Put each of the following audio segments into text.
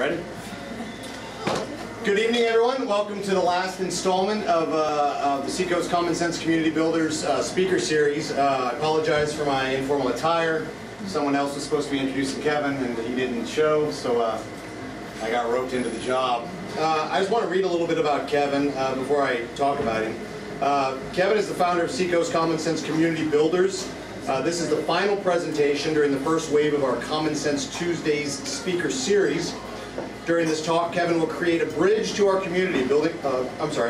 Ready? Good evening, everyone. Welcome to the last installment of the Seacoast Common Sense Community Builders speaker series. I apologize for my informal attire. Someone else was supposed to be introducing Kevin, and he didn't show, so I got roped into the job. I just want to read a little bit about Kevin before I talk about him. Kevin is the founder of Seacoast Common Sense Community Builders. This is the final presentation during the first wave of our Common Sense Tuesdays speaker series. During this talk, Kevin will create a bridge to our community building. A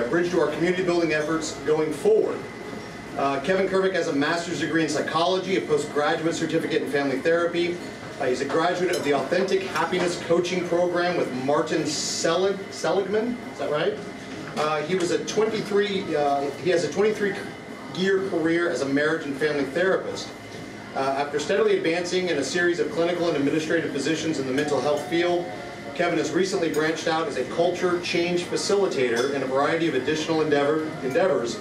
bridge to our community building efforts going forward. Kevin Kervick has a master's degree in psychology, a postgraduate certificate in family therapy. He's a graduate of the Authentic Happiness Coaching Program with Martin Seligman. Is that right? He has a 23-year career as a marriage and family therapist. After steadily advancing in a series of clinical and administrative positions in the mental health field, Kevin has recently branched out as a culture change facilitator in a variety of additional endeavors,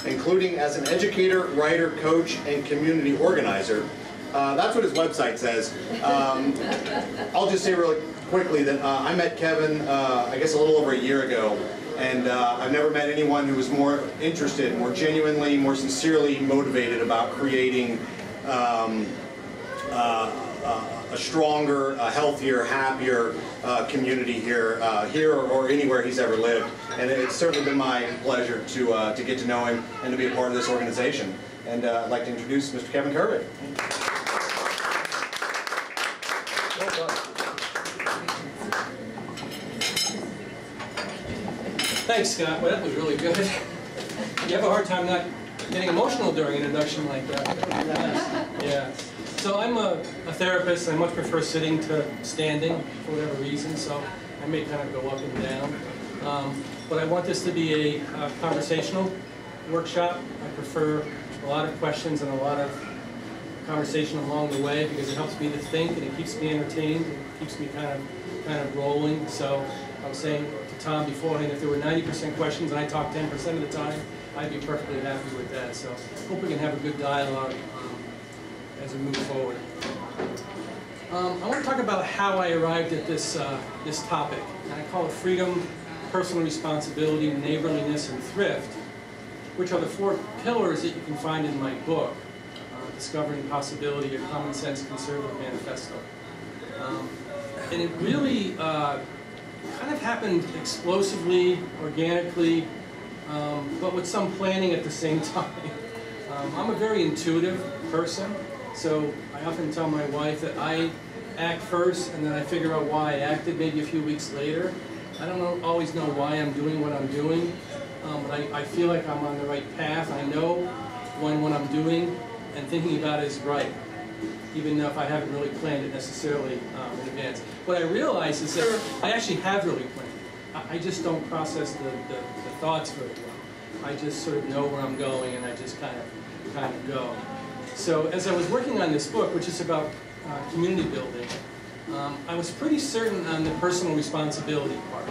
including as an educator, writer, coach, and community organizer. That's what his website says. I'll just say really quickly that I met Kevin, I guess a little over a year ago, and I've never met anyone who was more interested, more genuinely, more sincerely motivated about creating a stronger, healthier, happier community here or anywhere he's ever lived. And it's certainly been my pleasure to get to know him and to be a part of this organization. And I'd like to introduce Mr. Kevin Kervick. Well done. Thanks, Scott. Well, that was really good. You have a hard time not getting emotional during an introduction like that. Yeah. So I'm a therapist. I much prefer sitting to standing for whatever reason, so I may kind of go up and down. But I want this to be a conversational workshop. I prefer a lot of questions and a lot of conversation along the way because it helps me to think and it keeps me entertained. It keeps me kind of rolling. So I was saying to Tom beforehand, if there were 90% questions and I talk 10% of the time, I'd be perfectly happy with that. So I hope we can have a good dialogue as we move forward. I want to talk about how I arrived at this topic. And I call it freedom, personal responsibility, neighborliness, and thrift, which are the 4 pillars that you can find in my book, Discovering Possibility, a Common Sense Conservative Manifesto. And it really kind of happened explosively, organically, but with some planning at the same time. I'm a very intuitive person. So I often tell my wife that I act first and then I figure out why I acted maybe a few weeks later. I don't always know why I'm doing what I'm doing, but I feel like I'm on the right path. I know when what I'm doing and thinking about it is right, even though if I haven't really planned it necessarily in advance. What I realize is that I actually have really planned. I just don't process the thoughts very well. I just sort of know where I'm going and I just kind of go. So as I was working on this book, which is about community building, I was pretty certain on the personal responsibility part,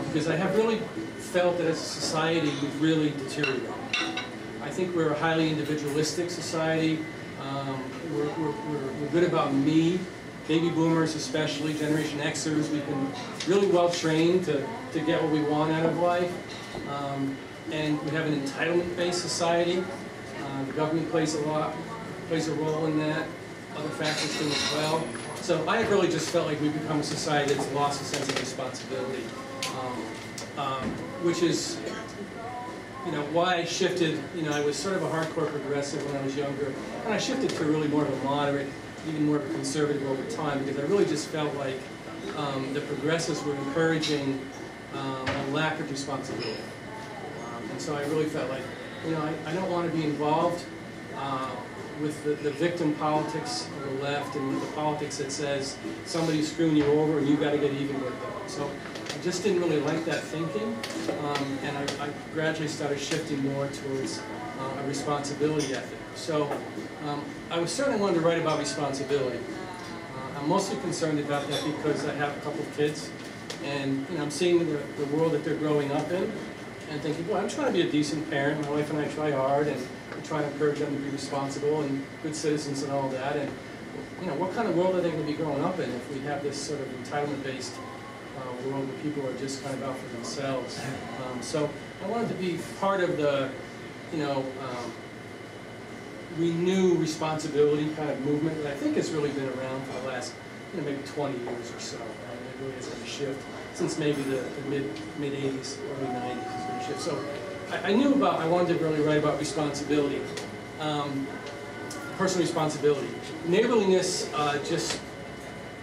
because I have really felt that as a society we've really deteriorated. I think we're a highly individualistic society. We're good about me, baby boomers especially, Generation Xers. We've been really well trained to get what we want out of life. And we have an entitlement-based society. The government plays a role in that. Other factors do as well. So I really just felt like we've become a society that's lost a sense of responsibility, which is, why I shifted. I was sort of a hardcore progressive when I was younger, and I shifted to really more of a moderate, even more of a conservative over time, because I really just felt like the progressives were encouraging a lack of responsibility, and so I really felt like, I don't want to be involved with the victim politics of the left and with the politics that says somebody's screwing you over and you got to get even with them. So I just didn't really like that thinking, and I gradually started shifting more towards a responsibility ethic. So I was certainly wanting to write about responsibility. I'm mostly concerned about that because I have a couple of kids, and I'm seeing the world that they're growing up in, and thinking, well, I'm trying to be a decent parent. My wife and I try hard, and we try to encourage them to be responsible and good citizens and all that. And you know, what kind of world are they going to be growing up in if we have this sort of entitlement-based world where people are just kind of out for themselves. So I wanted to be part of the, you know, renew responsibility kind of movement that I think has really been around for the last, you know, maybe 20 years or so. It really has been a shift since maybe the mid-80s, early 90s has been a shift. So I knew about, I wanted to really write about responsibility, personal responsibility. Neighborliness just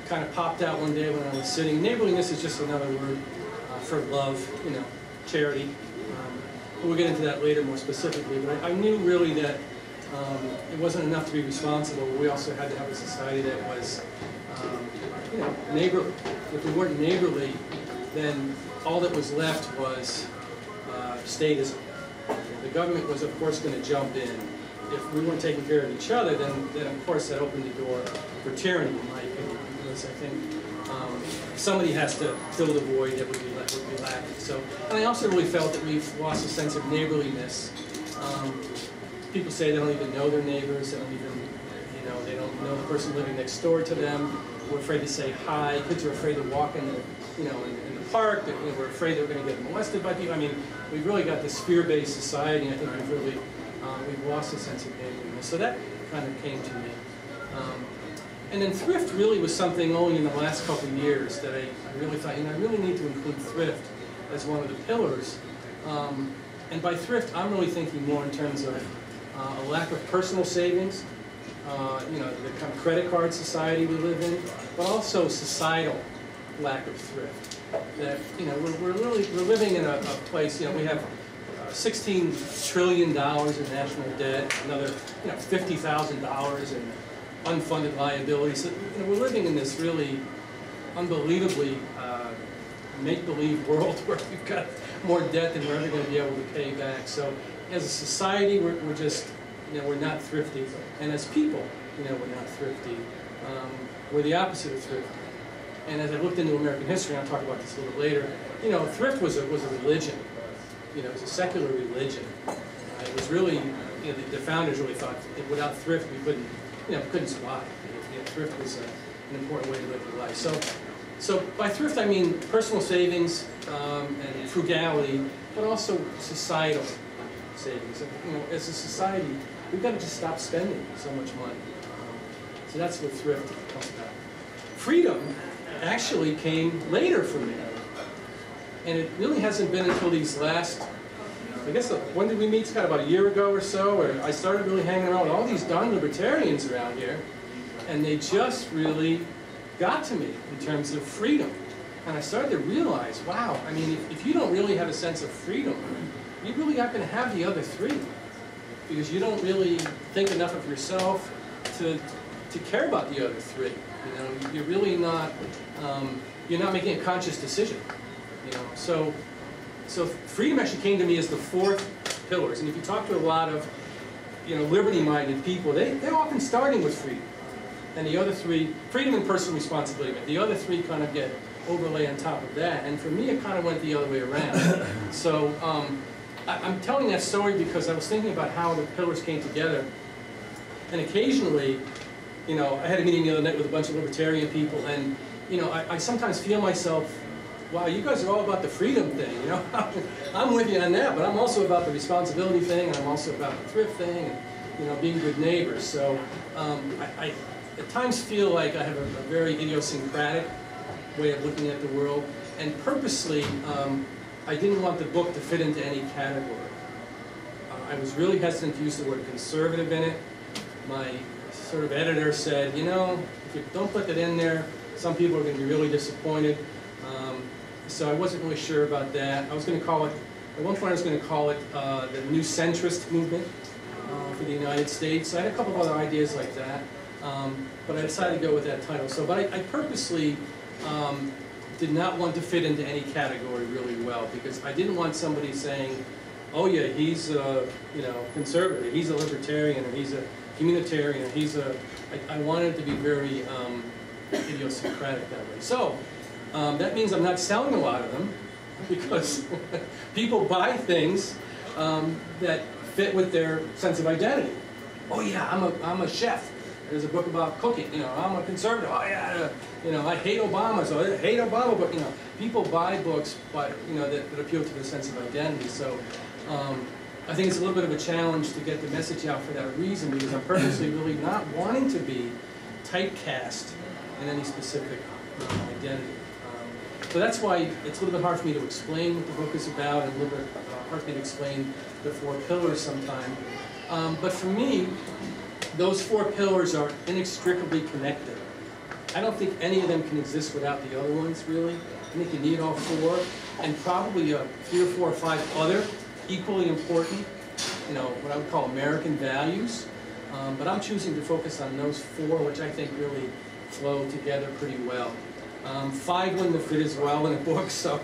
kind of popped out one day when I was sitting. Neighborliness is just another word for love, you know, charity. We'll get into that later more specifically, but I knew really that it wasn't enough to be responsible. We also had to have a society that was, you know, neighborly. If we weren't neighborly, then all that was left was statism. The government was, of course, going to jump in. If we weren't taking care of each other, then of course that opened the door for tyranny, in my opinion, because I think somebody has to fill the void that would be lacking. So, and I also really felt that we've lost a sense of neighborliness. People say they don't even know their neighbors. They don't even, you know, they don't know the person living next door to them. We're afraid to say hi. Kids are afraid to walk in the, you know, in the park. You know, we're afraid they're going to get molested by people. I mean, we've really got this fear-based society. I think we've really we've lost a sense of neighborliness. So that kind of came to me. And then thrift really was something only in the last couple of years that I really thought, you know, I really need to include thrift as one of the pillars. And by thrift, I'm really thinking more in terms of a lack of personal savings, you know, the kind of credit card society we live in, but also societal lack of thrift. That, you know, we're living in a place, you know, we have $16 trillion in national debt, another, you know, $50,000 in unfunded liabilities. So, you know, we're living in this really unbelievably make-believe world where we've got more debt than we're ever going to be able to pay back. So as a society, we're just, you know, we're not thrifty. And as people, you know, we're not thrifty. We're the opposite of thrifty. And as I looked into American history, and I'll talk about this a little later, you know, thrift was a religion. You know, it was a secular religion. It was really, you know, the founders really thought that without thrift we couldn't, you know, couldn't survive. You know, thrift was an important way to live your life. So by thrift I mean personal savings and frugality, but also societal savings. You know, as a society, we've got to just stop spending so much money. So that's what thrift comes about. Freedom actually came later for me. And it really hasn't been until these last, I guess, when did we meet? It's kind of about a year ago or so, where I started really hanging around with all these darn libertarians around here, and they just really got to me in terms of freedom. And I started to realize, wow, I mean, if you don't really have a sense of freedom, you really aren't going to have the other three, because you don't really think enough of yourself to care about the other three. You know, you're really not, you're not making a conscious decision. You know, so freedom actually came to me as the fourth pillars. And if you talk to a lot of, you know, liberty-minded people, they're often starting with freedom. And the other three, freedom and personal responsibility, but the other three kind of get overlay on top of that. And for me, it kind of went the other way around. So I'm telling that story because I was thinking about how the pillars came together. And occasionally, you know, I had a meeting the other night with a bunch of libertarian people, and, you know, I sometimes feel myself, wow, you guys are all about the freedom thing, you know. I'm with you on that, but I'm also about the responsibility thing, and I'm also about the thrift thing, and, you know, being good neighbors. So I at times feel like I have a very idiosyncratic way of looking at the world, and purposely, I didn't want the book to fit into any category. I was really hesitant to use the word conservative in it. My sort of editor said, you know, if you don't put that in there, some people are going to be really disappointed. So I wasn't really sure about that. I was going to call it, at one point I was going to call it the New Centrist Movement for the United States. I had a couple of other ideas like that, but I decided to go with that title. So, but I purposely did not want to fit into any category really well, because I didn't want somebody saying, oh yeah, he's you know, conservative, he's a libertarian, or he's a communitarian, or he's a, I wanted it to be very idiosyncratic that way. So that means I'm not selling a lot of them, because people buy things that fit with their sense of identity. Oh yeah, I'm a chef, There's a book about cooking. You know, I'm a conservative. Oh yeah, you know, I hate Obama, so I hate Obama. But you know, people buy books, that appeal to their sense of identity. So I think it's a little bit of a challenge to get the message out for that reason, because I'm purposely really not wanting to be typecast in any specific identity. So that's why it's a little bit hard for me to explain what the book is about, and a little bit hard for me to explain the 4 pillars sometimes. But for me, those 4 pillars are inextricably connected. I don't think any of them can exist without the other ones, really. I think you need all 4, and probably 3 or 4 or 5 other equally important, you know, what I would call American values. But I'm choosing to focus on those 4, which I think really flow together pretty well. 5 wouldn't have fit as well in a book, so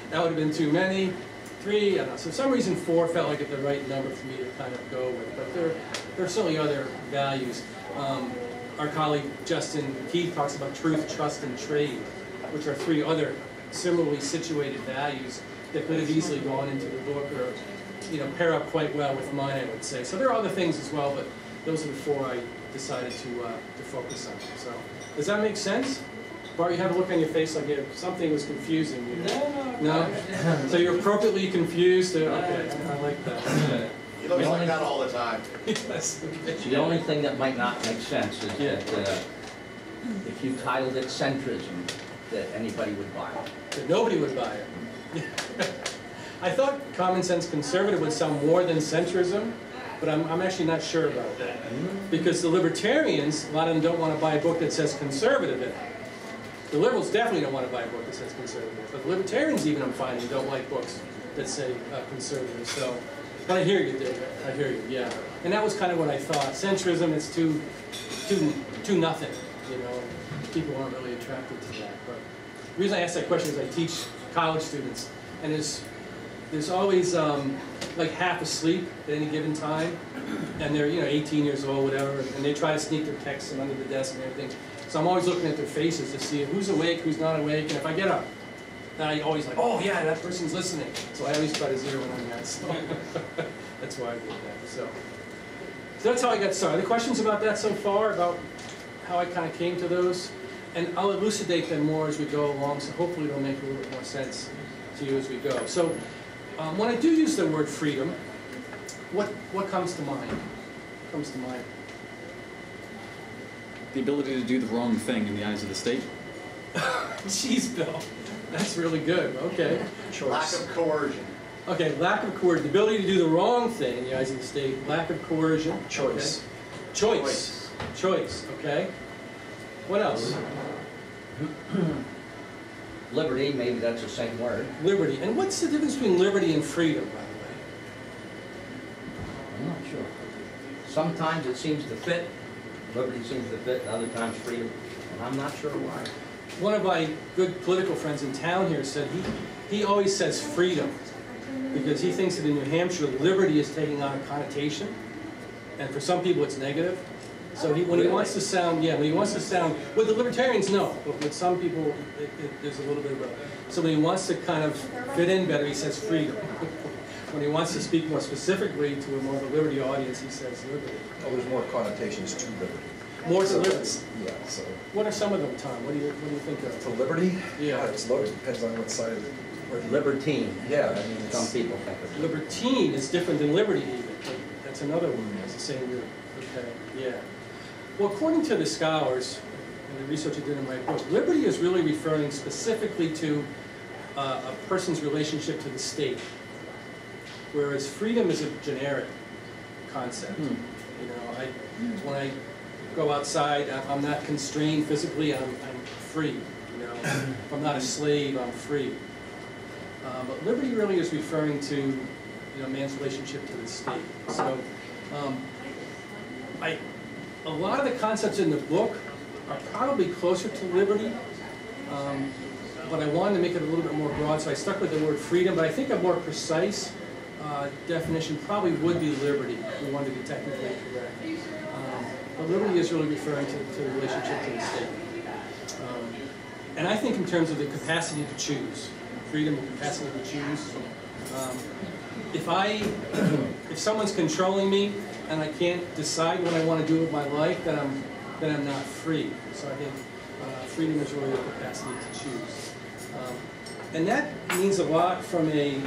that would have been too many. 3, I don't know. So for some reason 4 felt like the right number for me to kind of go with. But there are certainly other values. Our colleague Justin Keith talks about truth, trust, and trade, which are 3 other similarly situated values that could have easily gone into the book, or you know, pair up quite well with mine, I would say. So there are other things as well, but those are the 4 I decided to focus on. So does that make sense? Bart, you have a look on your face like if something was confusing you. No? So you're appropriately confused? Okay, I like that. He looks like that all the time. Yes. Okay. The only thing that might not make sense is that if you titled it centrism, that anybody would buy it. That nobody would buy it. I thought common sense conservative would sound more than centrism, but I'm actually not sure about that. Because the libertarians, a lot of them don't want to buy a book that says conservative in it. The liberals definitely don't want to buy a book that says conservative. But the libertarians, even, I'm finding, don't like books that say conservative. So, but I hear you, David. I hear you, yeah. And that was kind of what I thought. Centrism is too nothing, you know. People aren't really attracted to that. But the reason I ask that question is I teach college students, and there's always like half asleep at any given time, and they're 18 years old, whatever, and they try to sneak their texts in under the desk and everything. So I'm always looking at their faces to see who's awake, who's not awake, and if I get up, then I always like, oh yeah, that person's listening. So I always try to zero in on that. So that's why I did that. So that's how I got started. Any questions about that so far, about how I kind of came to those? And I'll elucidate them more as we go along, so hopefully it'll make a little bit more sense to you as we go. So when I do use the word freedom, what comes to mind? What comes to mind? The ability to do the wrong thing in the eyes of the state. Jeez, Bill. That's really good. Okay. Choice. Lack of coercion. Okay, lack of coercion. The ability to do the wrong thing in the eyes of the state. Lack of coercion. Choice. Okay. Choice. Choice. Okay. What else? Liberty, maybe that's the same word. Liberty. And what's the difference between liberty and freedom, by the way? I'm not sure. Sometimes it seems to fit. Liberty seems to fit, and other times freedom. And I'm not sure why. One of my good political friends in town here said he always says freedom because he thinks that in New Hampshire liberty is taking on a connotation, and for some people it's negative. So when he wants to sound, with the libertarians, no, but with some people there's a little bit of a, so when he wants to kind of fit in better, he says freedom. When he wants to speak more specifically to a more of a liberty audience, he says liberty. Oh, there's more connotations to liberty. More to liberty. Yeah, so. What are some of them, Tom? What do you think of? To liberty? Yeah. It's loaded, depends on what side of it. Libertine. Yeah, I mean, Some people think of it. Libertine is different than liberty even. That's another one. That's the same word. Okay, yeah. Well, according to the scholars and the research I did in my book, liberty is really referring specifically to a person's relationship to the state, whereas freedom is a generic concept. You know, when I go outside, I'm not constrained physically. I'm free. You know, if I'm not a slave, I'm free. But liberty really is referring to man's relationship to the state. So, a lot of the concepts in the book are probably closer to liberty, but I wanted to make it a little bit more broad, so I stuck with the word freedom, but I think a more precise definition probably would be liberty, if we wanted to be technically correct. But liberty is really referring to the relationship to the state. And I think in terms of the capacity to choose, freedom and capacity to choose, if someone's controlling me and I can't decide what I want to do with my life, then then I'm not free. So I think freedom is really the capacity to choose. And that means a lot from a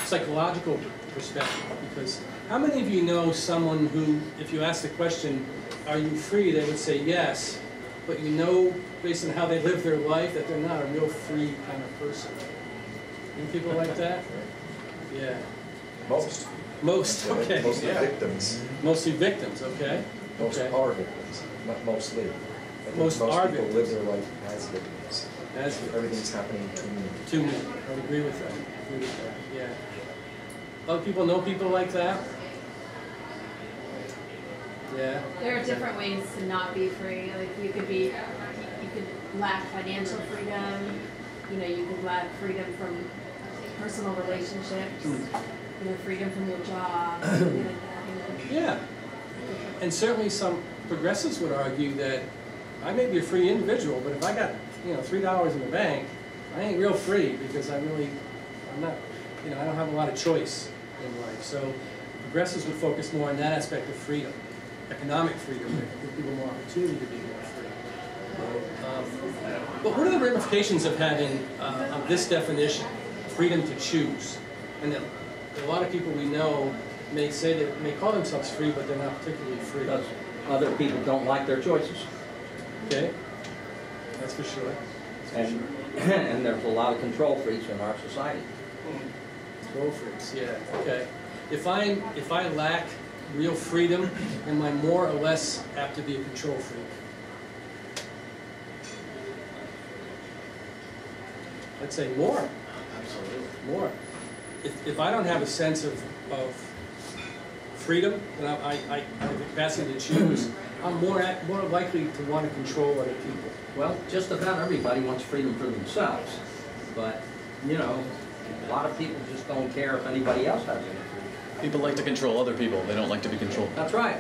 psychological perspective, because how many of you know someone who, if you ask the question, are you free, they would say yes, but you know, based on how they live their life, that they're not a real free kind of person. Any people like that? Yeah. Most. Most, okay. Mostly Yeah. victims. Mostly victims, okay. Most Okay. are victims, not mostly. I think Most are people victims. live their life as victims. As victims. Everything's happening to me. 2 men. I would agree with that. Agree with that. Yeah. Other people know people like that? Yeah. There are different ways to not be free. Like you could lack financial freedom. You know, you could lack freedom from personal relationships. You know, freedom from your job. Something like that. You know. Yeah. And certainly some progressives would argue that I may be a free individual, but if I got, $3 in the bank, I ain't real free because I'm not, I don't have a lot of choice in life. So progressives would focus more on that aspect of freedom, economic freedom, that give people more opportunity to be more free. But what are the ramifications of having of this definition, freedom to choose? And that a lot of people we know may call themselves free, but they're not particularly free. Because other people don't like their choices. Okay, that's for sure. And, and there's a lot of control freaks in our society. Control freaks, yeah, okay. If I lack real freedom, am I more or less apt to be a control freak? I'd say more. Absolutely. More. If I don't have a sense of freedom, and I have the capacity to choose, I'm more likely to want to control other people. Well, just about everybody wants freedom for themselves, but, a lot of people just don't care if anybody else has any freedom. People like to control other people. They don't like to be controlled. That's right.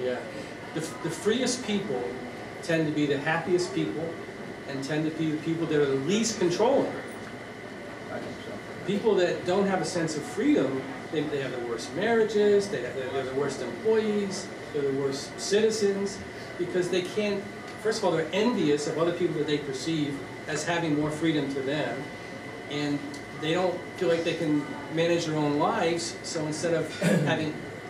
Yeah. The freest people tend to be the happiest people and tend to be the people that are the least controlling. I think so. People that don't have a sense of freedom, they have the worst marriages, they're the worst employees, they're the worst citizens, because they can't, first of all, they're envious of other people that they perceive as having more freedom to them, and they don't feel like they can manage their own lives, so instead of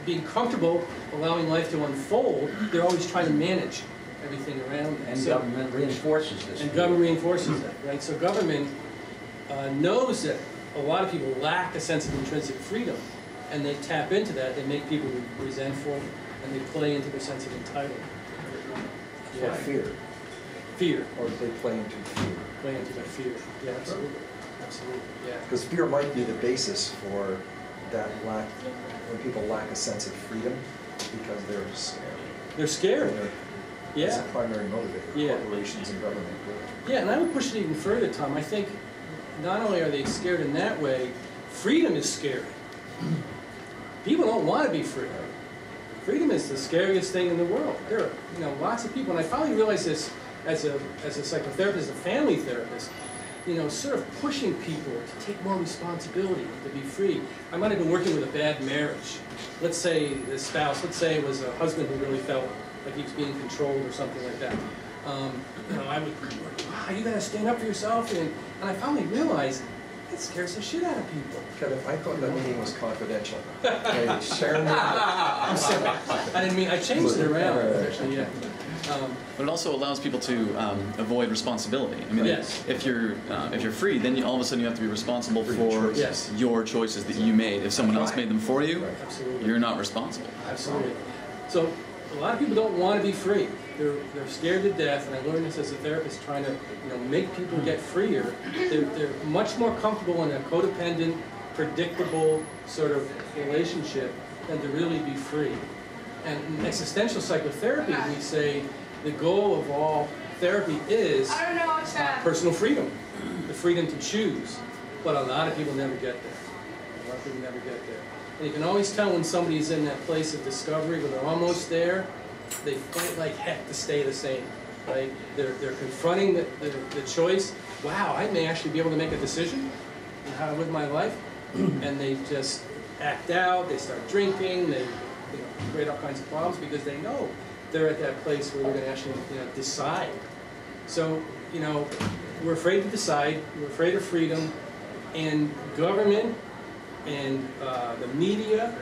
being comfortable, allowing life to unfold, they're always trying to manage everything around them. And government reinforces this. And government reinforces that, right? So government knows that a lot of people lack a sense of intrinsic freedom, and they tap into that. They make people resentful, and they play into their sense of entitlement. Or fear. Fear. Or they play into fear. Play into their fear. Yeah, absolutely. Absolutely. Yeah. Because fear might be the basis for that lack, when people lack a sense of freedom, because they're scared. They're scared. That's Yeah. a primary motivator. Yeah. Corporations and government. Yeah, and I would push it even further, Tom. I think not only are they scared in that way, freedom is scary. People don't want to be free. Freedom is the scariest thing in the world. There are, lots of people, and I finally realized this as a psychotherapist, a family therapist, sort of pushing people to take more responsibility, to be free. I might have been working with a bad marriage. Let's say the spouse, let's say it was a husband who really felt like he was being controlled or something like that. I would, wow, you gotta stand up for yourself, and I finally realized it scares the shit out of people. Kevin, I thought that meeting was confidential. Okay, sharing your... I'm sorry. I didn't mean, I changed it around, actually, yeah. But it also allows people to avoid responsibility. I mean, Yes. if you're free, then all of a sudden you have to be responsible for Yes. your choices that you made. If someone else made them for you, Absolutely. you're not responsible. Absolutely. So a lot of people don't want to be free. They're scared to death, and I learned this as a therapist, trying to make people get freer. They're much more comfortable in a codependent, predictable sort of relationship than to really be free. And in existential psychotherapy, we say the goal of all therapy is personal freedom, the freedom to choose. But a lot of people never get there. A lot of people never get there. And you can always tell when somebody's in that place of discovery, when they're almost there, they fight like heck to stay the same. Right? They're confronting the choice. Wow, I may actually be able to make a decision on how to live my life. And they just act out, they start drinking, they create all kinds of problems because they know they're at that place where they're going to actually decide. So, we're afraid to decide, we're afraid of freedom, and government and the media,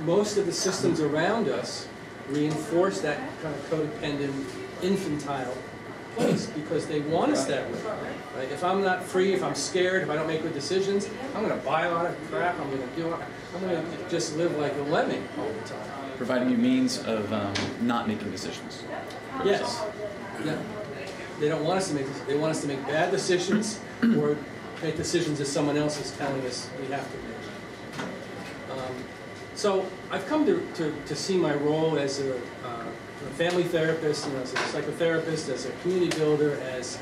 most of the systems around us reinforce that kind of codependent, infantile place because they want us that way. Right? If I'm not free, if I'm scared, if I don't make good decisions, I'm going to buy a lot of crap, I'm going to just live like a lemming all the time. Providing you means of not making decisions. Yes. Yeah. They don't want us to make decisions. They want us to make bad decisions or make decisions that someone else is telling us we have to make. So I've come to see my role as a family therapist, as a psychotherapist, as a community builder, as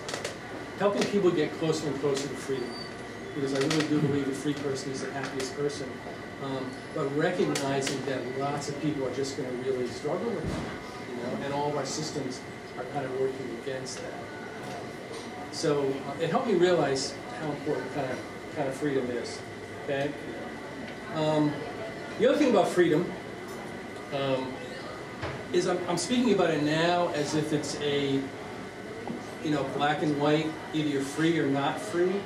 helping people get closer and closer to freedom. Because I really do believe a free person is the happiest person. But recognizing that lots of people are just going to really struggle with it, and all of our systems are kind of working against that. So it helped me realize how important kind of freedom is. Okay. The other thing about freedom is I'm speaking about it now as if it's a black and white, either you're free or not free.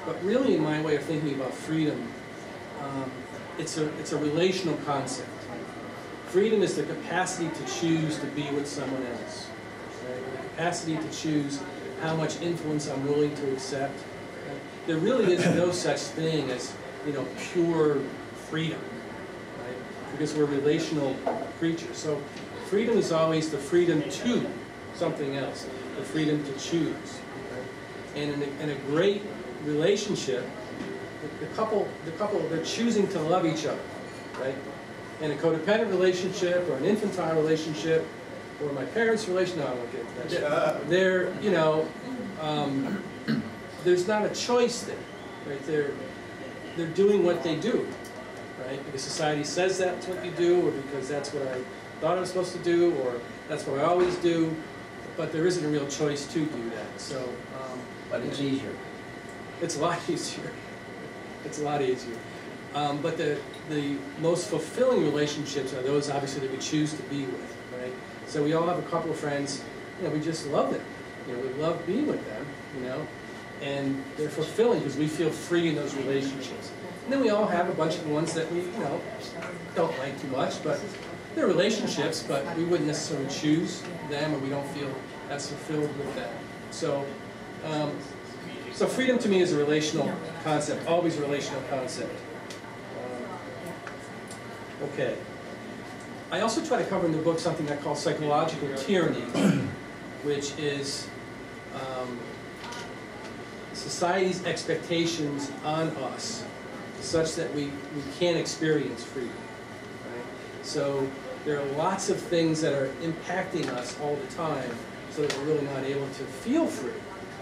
But really, in my way of thinking about freedom, it's a relational concept. Freedom is the capacity to choose to be with someone else. Right? The capacity to choose how much influence I'm willing to accept. Right? There really is no such thing as pure freedom, right? Because we're relational creatures. So freedom is always the freedom to something else, the freedom to choose. Right? And in a great relationship, the couple, they're choosing to love each other, right? In a codependent relationship or an infantile relationship or my parents' relationship, no, I won't get into that. They're, there's not a choice there, right? They're doing what they do, right? Because society says that's what you do, or because that's what I thought I was supposed to do, or that's what I always do, but there isn't a real choice to do that. So, but it's easier. It's a lot easier. It's a lot easier. But the most fulfilling relationships are those, obviously, that we choose to be with, right? So we all have a couple of friends, we just love them. We love being with them, and they're fulfilling because we feel free in those relationships. And then we all have a bunch of ones that we, don't like too much, but they're relationships, but we wouldn't necessarily choose them, or we don't feel as fulfilled with them. So, so freedom to me is a relational concept, always a relational concept. Okay. I also try to cover in the book something I call psychological tyranny, which is society's expectations on us such that we can't experience freedom. Right? So there are lots of things that are impacting us all the time so that we're really not able to feel free.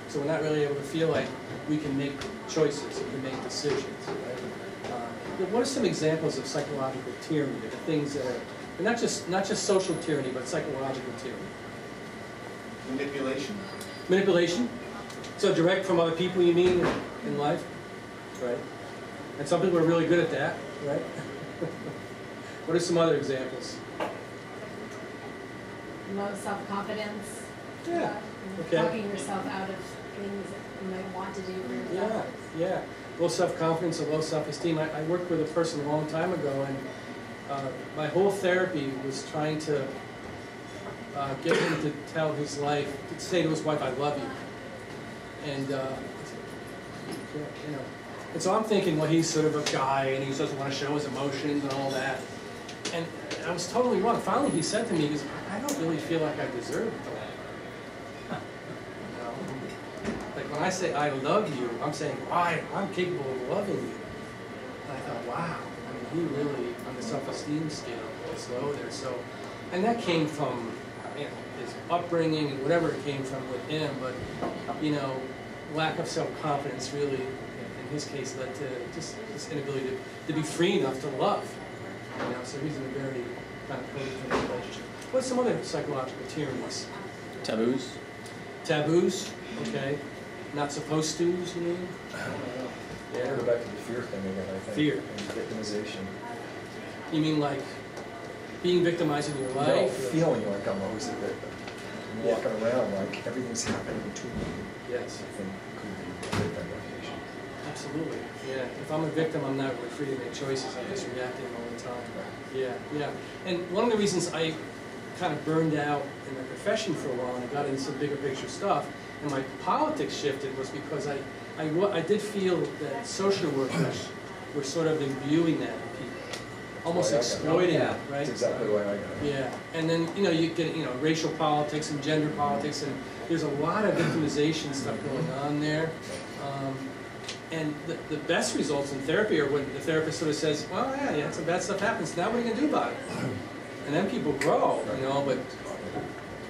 So we're not really able to feel like we can make choices, we can make decisions. Right? What are some examples of psychological tyranny, the things that are not just social tyranny, but psychological tyranny? Manipulation. Manipulation. So direct from other people, you mean, in life, right? And some people are really good at that, right? What are some other examples? Low self-confidence. Yeah. Okay. Talking yourself out of things that you might want to do for yourself. Yeah. Low self-confidence or low self-esteem. I worked with a person a long time ago, and my whole therapy was trying to get him to tell his life, to say to his wife, "I love you." And and so I'm thinking, well, he's sort of a guy, and he doesn't want to show his emotions and all that. And I was totally wrong. Finally, he said to me, he goes, "I don't really feel like I deserve that." Like when I say I love you, I'm saying, I'm capable of loving you. And I thought, wow, he really, on the self-esteem scale, is low there. So, and that came from his upbringing and whatever it came from with him, but lack of self-confidence really, in his case, led to just this inability to be free enough to love. So he's in a very kind of codependent relationship. What's some other psychological tyrannies? Taboos. Taboos, okay. Not supposed to's, you mean? Yeah, go back to the fear thing again, I think. Fear. And victimization. You mean like being victimized in your No, life. feeling like I'm always a victim. I'm Yeah. walking around like everything's happening to me. Yes, I think could be a victim definition. absolutely. Yeah, if I'm a victim, I'm not really free to make choices. I'm just reacting all the time. Yeah, yeah. And one of the reasons I kind of burned out in the profession for a while and I got into some bigger picture stuff, and my politics shifted, was because I did feel that social workers were sort of imbuing that in people, almost That's why I got it. exploiting it, Yeah. right? That's exactly why I got it. Yeah, and then, you know, you get, you know, racial politics and gender politics, and there's a lot of victimization stuff going on there. And the best results in therapy are when the therapist sort of says, well, yeah, some bad stuff happens, now what are you gonna do about it? And then people grow, you know, but,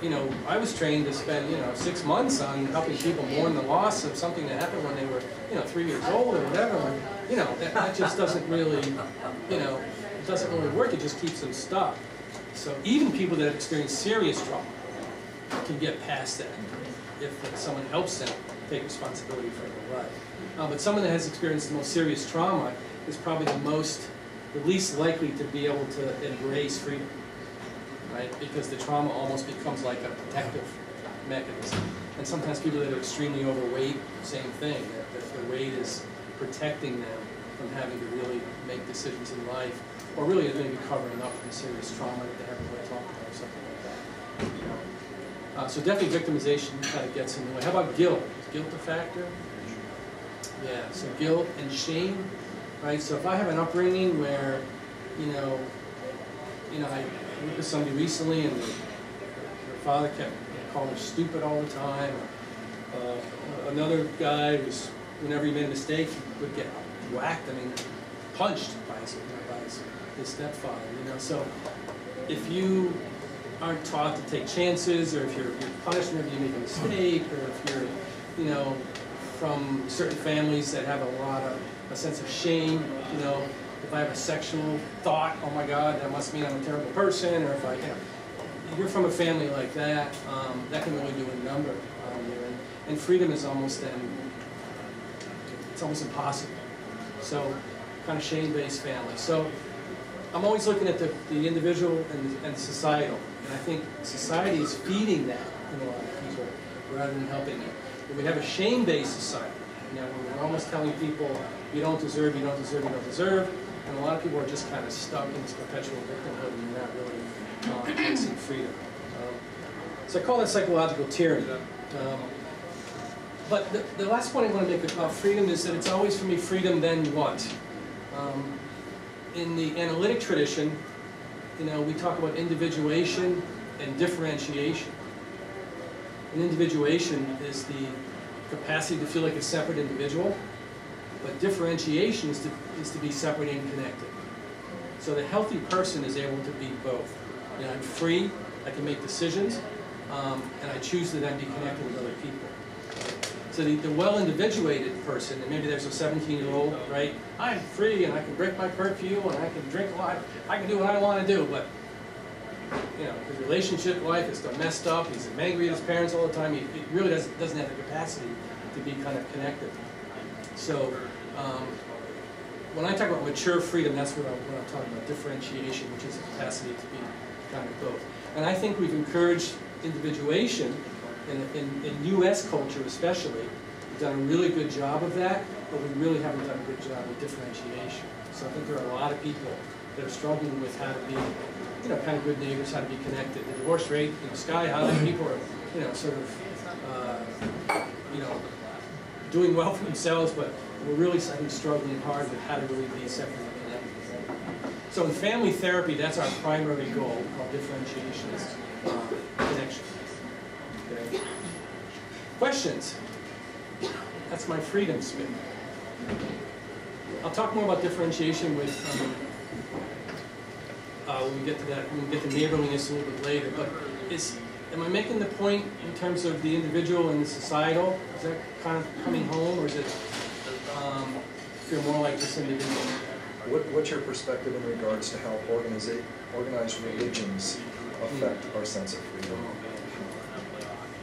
you know, I was trained to spend, 6 months on helping people mourn the loss of something that happened when they were, 3 years old or whatever. And, that just doesn't really, it doesn't really work. It just keeps them stuck. So even people that have experienced serious trauma can get past that if someone helps them take responsibility for their life. But someone that has experienced the most serious trauma is probably the least likely to be able to embrace freedom. Right? Because the trauma almost becomes like a protective mechanism. And sometimes people that are extremely overweight, same thing, that the weight is protecting them from having to really make decisions in life, or really is maybe covering up from serious trauma that they haven't really talked about or something like that. So definitely victimization kind of gets in the way. How about guilt? Is guilt a factor? Yeah, so guilt and shame, right? So if I have an upbringing where, I worked with somebody recently and their father kept calling her stupid all the time. Another guy was, whenever he made a mistake, he would get whacked, punched by his stepfather, So if you aren't taught to take chances, or if you're punished whenever you make a mistake, or if you're, from certain families that have a sense of shame, if I have a sexual thought, oh my God, that must mean I'm a terrible person, or if you're from a family like that, that can really do a number on you. And freedom is almost it's almost impossible. So, kind of shame-based family. So, I'm always looking at the individual and societal, and I think society is feeding that in a lot of people rather than helping them. If we have a shame-based society, we're almost telling people, you don't deserve, you don't deserve, you don't deserve, and a lot of people are just kind of stuck in this perpetual victimhood and you're not really embracing freedom. So I call that psychological tyranny. But the last point I want to make about freedom is that it's always, for me, freedom then what? In the analytic tradition, we talk about individuation and differentiation. And individuation is the capacity to feel like a separate individual, but differentiation is to be separate and connected. So the healthy person is able to be both. I'm free, I can make decisions, and I choose to then be connected with other people. So the well-individuated person, and maybe there's a 17-year-old, right? I'm free and I can break my curfew and I can drink a lot, I can do what I want to do, but his relationship life is messed up, he's angry at his parents all the time, he really doesn't have the capacity to be kind of connected. So when I talk about mature freedom, that's what I'm talking about, differentiation, which is the capacity to be kind of both. And I think we've encouraged individuation in U.S. culture especially. We've done a really good job of that, but we really haven't done a good job with differentiation. So I think there are a lot of people that are struggling with how to be, kind of good neighbors, how to be connected. The divorce rate, sky high. People are, sort of, doing well for themselves, but we're really, I think, struggling hard with how to really be separate and connected. So in family therapy, that's our primary goal, called differentiation, connection. Okay. Questions? That's my freedom spin. I'll talk more about differentiation with when we get to that. When we get to neighborliness a little bit later. But am I making the point in terms of the individual and the societal? Is that kind of coming home, or is it feel more like just individual? What's your perspective in regards to how organized religions affect our sense of freedom?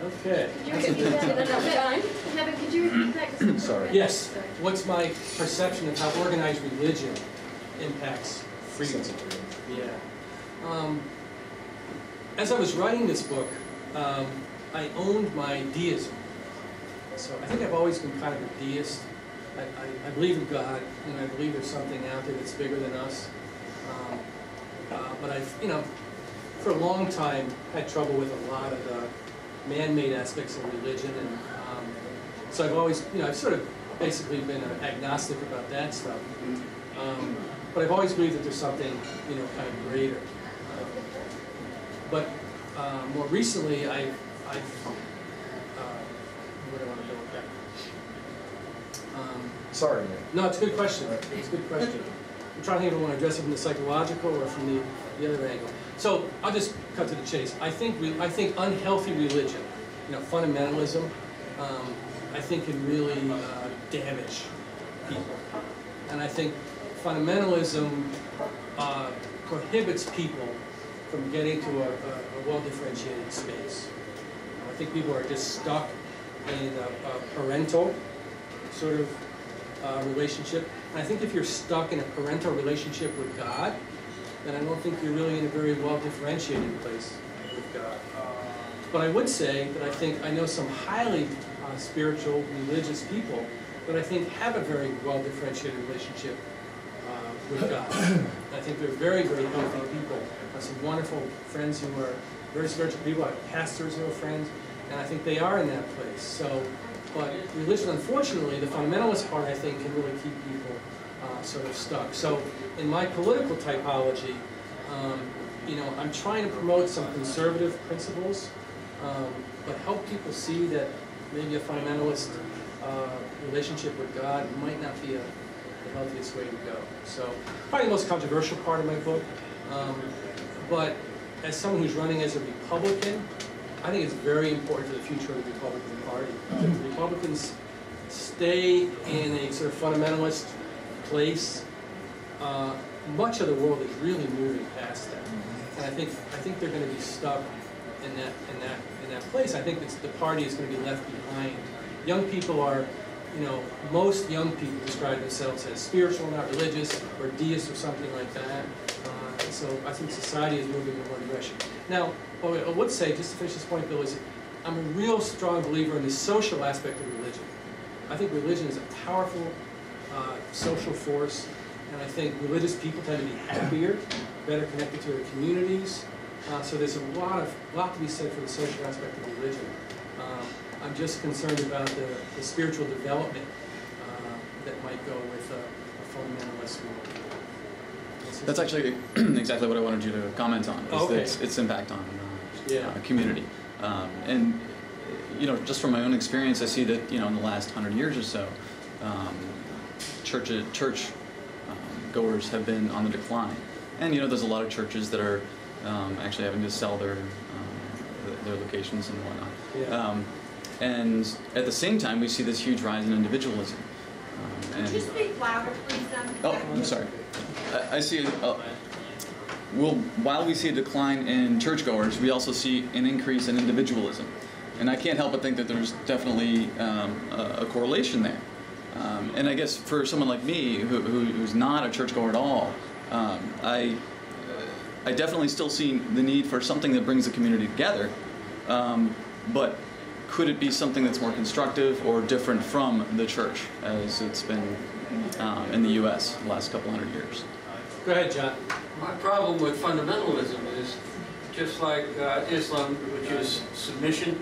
Okay. Could you repeat that another time? Kevin, could you repeat that? Sorry. Yes. What's my perception of how organized religion impacts freedom? Sense of freedom. Yeah. as I was writing this book, I owned my deism. So I think I've always been kind of a deist. I believe in God, and I believe there's something out there that's bigger than us. But I've, for a long time had trouble with a lot of the man-made aspects of religion, and so I've always, I've sort of basically been agnostic about that stuff. But I've always believed that there's something, kind of greater. But more recently, I've where do I want to go with that? Sorry, Nick. No, it's a good question. It's a good question. I'm trying to think if I want to address it from the psychological or from the other angle. So I'll just cut to the chase. I think unhealthy religion, fundamentalism, I think can really damage people. And I think fundamentalism prohibits people from getting to a well-differentiated space. I think people are just stuck in a parental sort of relationship. And I think if you're stuck in a parental relationship with God, then I don't think you're really in a very well-differentiated place with God. But I would say that I know some highly spiritual, religious people that I think have a very well-differentiated relationship with God. I think they're very, very healthy people. I have some wonderful friends who are very spiritual people. I have pastors who are friends, and I think they are in that place. So, but religion, unfortunately, the fundamentalist part, I think, can really keep people sort of stuck. So, in my political typology, I'm trying to promote some conservative principles, but help people see that maybe a fundamentalist relationship with God might not be the healthiest way to go. So, probably the most controversial part of my book. But as someone who's running as a Republican, I think it's very important for the future of the Republican Party. If the Republicans stay in a sort of fundamentalist place, much of the world is really moving past that. And I think they're going to be stuck in that place. I think the party is going to be left behind. Young people are, most young people describe themselves as spiritual, not religious, or deist, or something like that. So I think society is moving in one direction. Now, what I would say, just to finish this point, Bill, is I'm a real strong believer in the social aspect of religion. I think religion is a powerful social force, and I think religious people tend to be happier, better connected to their communities. So there's a lot to be said for the social aspect of religion. I'm just concerned about the spiritual development that might go with a fundamentalist world. That's actually exactly what I wanted you to comment on, is its impact on community. And just from my own experience, I see that in the last 100 years or so, church goers have been on the decline. And there's a lot of churches that are actually having to sell their locations and whatnot. Yeah. And at the same time, we see this huge rise in individualism. Could you speak louder, please? Oh, I'm sorry. I see, while we see a decline in churchgoers, we also see an increase in individualism. And I can't help but think that there's definitely a correlation there. And I guess for someone like me, who's not a churchgoer at all, I definitely still see the need for something that brings the community together. But could it be something that's more constructive or different from the church, as it's been in the U.S. the last couple hundred years? Go ahead, John. My problem with fundamentalism is just like Islam, which is submission.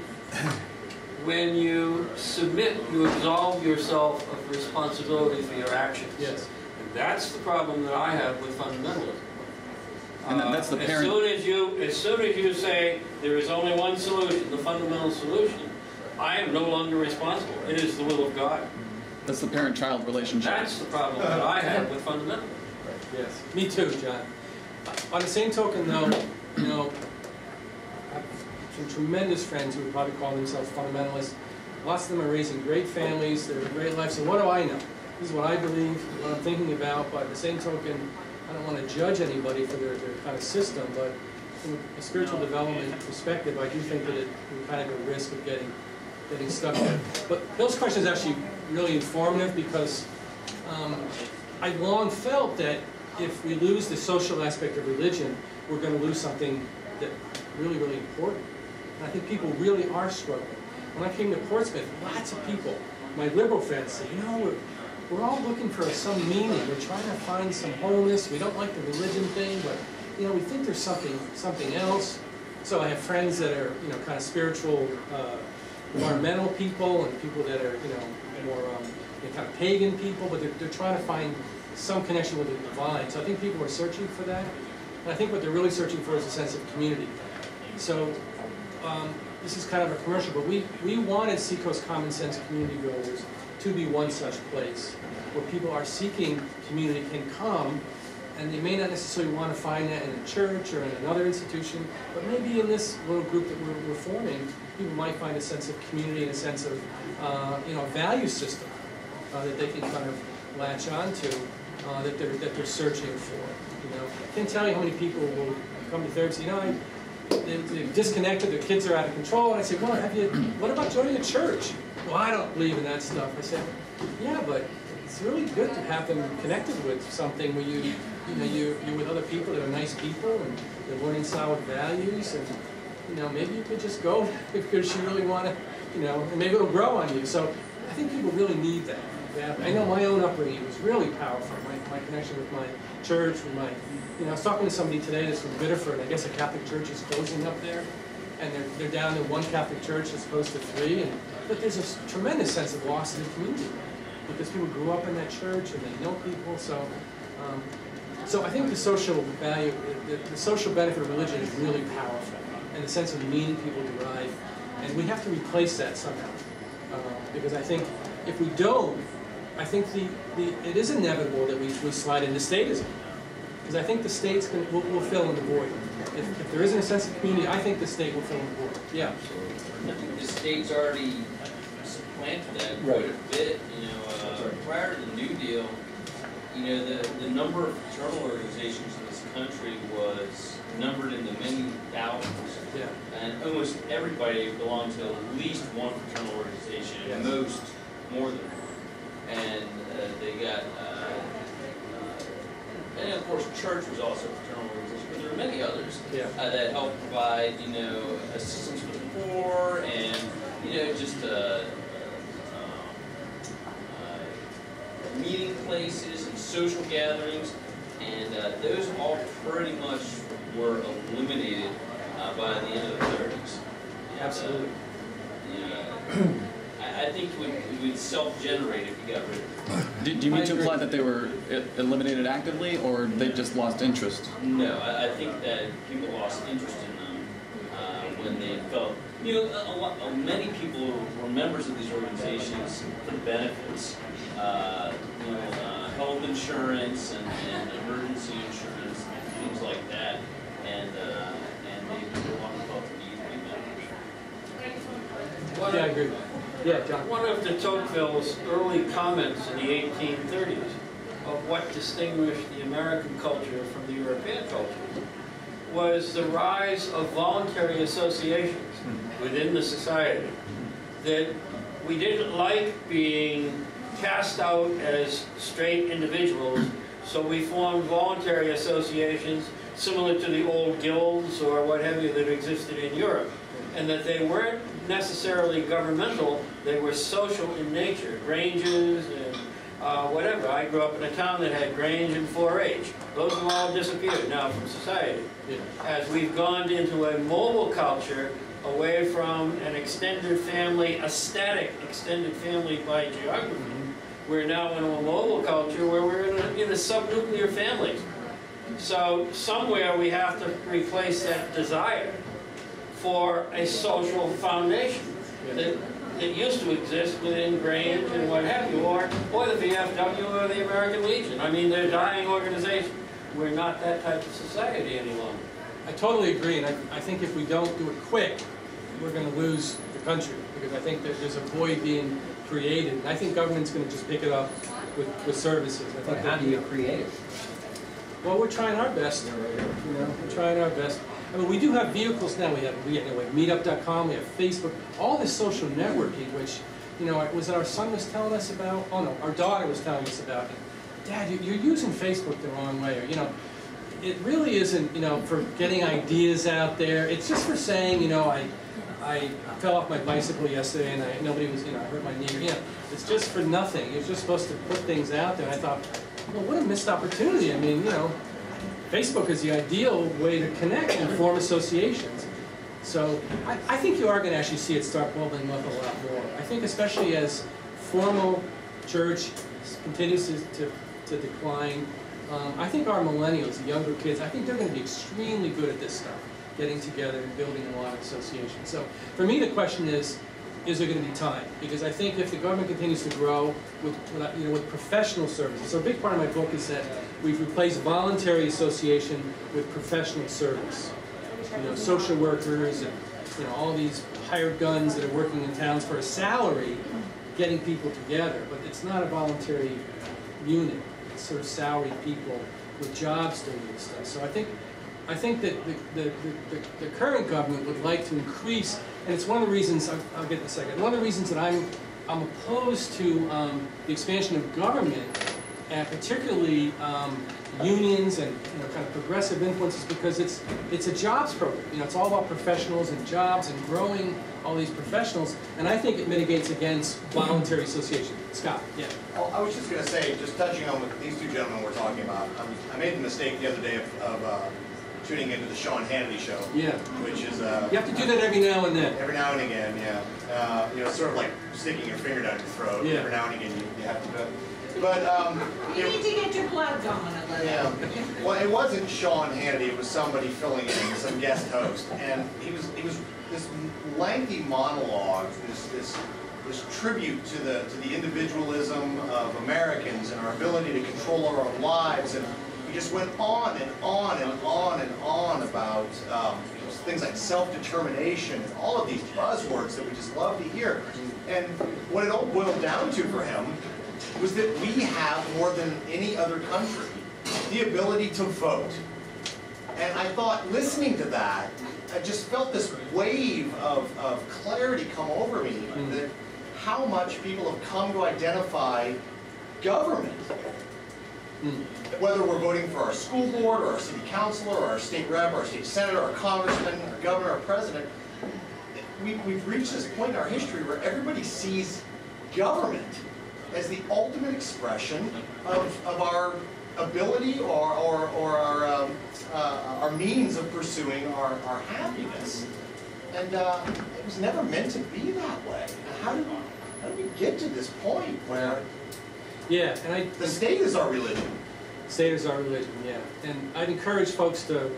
When you submit, you absolve yourself of responsibility for your actions. Yes. And that's the problem that I have with fundamentalism. And that's the parent. As soon as you say there is only one solution, the fundamental solution, I am no longer responsible. It is the will of God. That's the parent-child relationship. That's the problem that I have with fundamentalism. Yes. Me too, John. On the same token, though, I have some tremendous friends who would probably call themselves fundamentalists. Lots of them are raising great families, they're great lives. So what do I know? This is what I believe, what I'm thinking about, but at the same token, I don't want to judge anybody for their kind of system, but from a spiritual development perspective, I do think that we're kind of at risk of getting stuck there. But Bill's question is actually really informative, because I long felt that if we lose the social aspect of religion, we're going to lose something that really, really important. And I think people really are struggling. When I came to Portsmouth, lots of people, my liberal friends said, you know, we're all looking for some meaning. We're trying to find some wholeness. We don't like the religion thing, but you know, we think there's something else. So I have friends that are, you know, kind of spiritual, environmental people, and people that are, you know, more kind of pagan people, but they're trying to find some connection with the divine. So I think people are searching for that. And I think what they're really searching for is a sense of community. So this is kind of a commercial, but we wanted Seacoast Common Sense Community Builders to be one such place where people are seeking community, can come, and they may not necessarily want to find that in a church or in another institution, but maybe in this little group that we're forming, people might find a sense of community and a sense of you know, a value system that they can kind of latch onto, that they're searching for. You know, I can't tell you how many people will come to therapy and say, you know, they're disconnected, their kids are out of control, and I say, well, what about joining a church? Well, I don't believe in that stuff. I said, yeah, but it's really good to have them connected with something where you're with other people that are nice people and they're learning solid values, and you know, maybe you could just go because you really want to, you know, and maybe it'll grow on you. So I think people really need that. Yeah, I know my own upbringing was really powerful. My connection with my church, with my, you know, I was talking to somebody today that's from Biddeford. I guess a Catholic church is closing up there, and they're down to one Catholic church as opposed to 3. But there's a tremendous sense of loss in the community because people grew up in that church and they know people. So, so I think the social value, the social benefit of religion is really powerful, and the sense of meaning people derive, and we have to replace that somehow. Because I think if we don't, I think it is inevitable that we slide into statism. Because I think the states will fill in the void. If there isn't a sense of community, I think the state will fill in the void. Yeah. I think the state's already supplanted that quite a bit. You know, prior to the New Deal, you know, the number of fraternal organizations in this country was numbered in the many thousands. Yeah. And almost everybody belonged to at least one fraternal organization, and most more than one. And they got, and of course, church was also a fraternal organization, but there were many others that helped provide, you know, assistance for the poor, and you know, just meeting places and social gatherings, and those all pretty much were eliminated by the end of the 30s. Absolutely. I think it would self-generate if you got rid of it. Do you mean to imply that they were eliminated actively, or they just lost interest? No, I think that people lost interest in them when they felt, you know, many people were members of these organizations for the benefits, you know, health insurance and emergency insurance, things like that, and they no longer felt the need to be members. Yeah, I agree. Yeah, John. One of de Tocqueville's early comments in the 1830s of what distinguished the American culture from the European culture was the rise of voluntary associations within the society. That we didn't like being cast out as straight individuals, so we formed voluntary associations similar to the old guilds or what have you that existed in Europe. And that they weren't necessarily governmental, they were social in nature, granges and whatever. I grew up in a town that had grange and 4-H. Those have all disappeared now from society. Yeah. As we've gone into a mobile culture, away from an extended family, a static extended family by geography, we're now in a mobile culture where we're in a subnuclear families. So somewhere we have to replace that desire for a social foundation that used to exist within Grange and what have you, or the VFW or the American Legion. I mean, they're dying organizations. We're not that type of society any longer. I totally agree, and I think if we don't do it quick, we're going to lose the country, because I think that there's a void being created, and I think government's going to just pick it up with services. I think How do you create it? Well, we're trying our best. You know, we're trying our best. I mean, we do have vehicles now. We have Meetup.com. We have Facebook. All this social networking, which, you know, was it our son was telling us about? Oh no, our daughter was telling us about it. Dad, you're using Facebook the wrong way, or, you know, it really isn't, you know, for getting ideas out there. It's just for saying, you know, I fell off my bicycle yesterday and nobody was, you know, I hurt my knee. You know, it's just for nothing. You're just supposed to put things out there. And I thought, well, what a missed opportunity. I mean, you know, Facebook is the ideal way to connect and form associations. So I think you are going to actually see it start bubbling up a lot more. I think especially as formal church continues to decline, I think our millennials, the younger kids, I think they're going to be extremely good at this stuff, getting together and building a lot of associations. So for me, the question is there going to be time? Because I think if the government continues to grow with professional services, so a big part of my book is that we've replaced voluntary association with professional service. You know, social workers and, you know, all these hired guns that are working in towns for a salary, getting people together, but it's not a voluntary unit. It's sort of salaried people with jobs doing this stuff. So I think that the current government would like to increase, and it's one of the reasons, I'll get in a second, one of the reasons that I'm opposed to the expansion of government, and particularly unions and, you know, kind of progressive influences, because it's a jobs program. You know, it's all about professionals and jobs and growing all these professionals, and I think it mitigates against voluntary association. Scott, yeah. Well, I was just going to say, just touching on what these two gentlemen were talking about, I made the mistake the other day of tuning into the Sean Hannity show. Yeah. Which is you have to do that every now and then. Every now and again, yeah. You know, sort of like sticking your finger down your throat. Yeah. Every now and again, you have to do it. But you need to get your blood going a little. Yeah. Well, it wasn't Sean Hannity. It was somebody filling in, some guest host, and he was this lengthy monologue, this tribute to the individualism of Americans and our ability to control our own lives, and he just went on and on and on and on about things like self-determination and all of these buzzwords that we just love to hear. And what it all boiled down to for him was that we have, more than any other country, the ability to vote. And I thought, listening to that, I just felt this wave of clarity come over me, that how much people have come to identify government. Whether we're voting for our school board, or our city councilor, or our state rep, or our state senator, our congressman, our governor, our president, we've reached this point in our history where everybody sees government as the ultimate expression of our ability or our means of pursuing our happiness. And it was never meant to be that way. How did we get to this point where the state is our religion? State is our religion, yeah. And I'd encourage folks to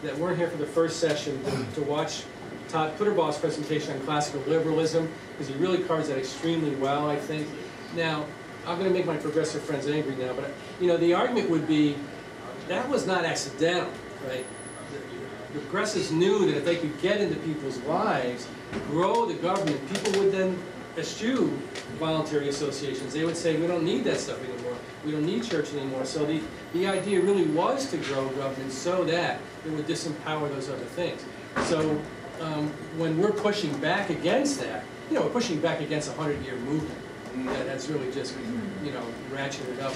that weren't here for the first session to watch Todd Putterbaugh's presentation on classical liberalism, because he really covers that extremely well, I think. Now, I'm going to make my progressive friends angry now, but you know, the argument would be that was not accidental, right? The progressives knew that if they could get into people's lives, grow the government, people would then eschew voluntary associations. They would say, we don't need that stuff anymore. We don't need church anymore. So the idea really was to grow government so that it would disempower those other things. So when we're pushing back against that, you know, we're pushing back against a 100-year movement that's really just, you know, ratcheted up.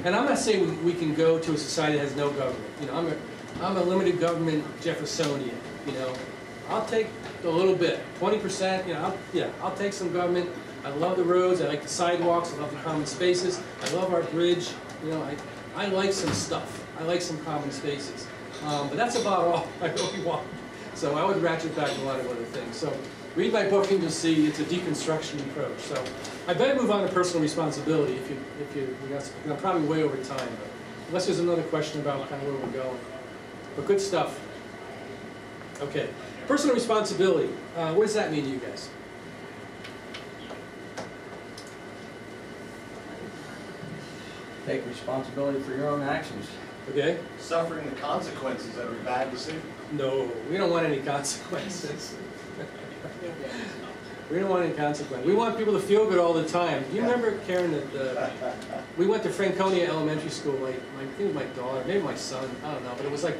And I'm not saying we can go to a society that has no government. You know, I'm a limited government Jeffersonian. You know, I'll take a little bit, 20%. You know, I'll take some government. I love the roads. I like the sidewalks. I love the common spaces. I love our bridge. You know, I like some stuff. I like some common spaces. But that's about all I really want. So I would ratchet back a lot of other things. So read my book and you'll see it's a deconstruction approach. So I better move on to personal responsibility. I'm probably way over time, but unless there's another question about kind of where we're going. But good stuff. Okay, personal responsibility. What does that mean to you guys? Take responsibility for your own actions. Okay. Suffering the consequences of your bad decision. No, we don't want any consequences. We don't want any consequences. We want people to feel good all the time. You remember, Karen, that we went to Franconia Elementary School, I think it was my daughter, maybe my son, I don't know, but it was like,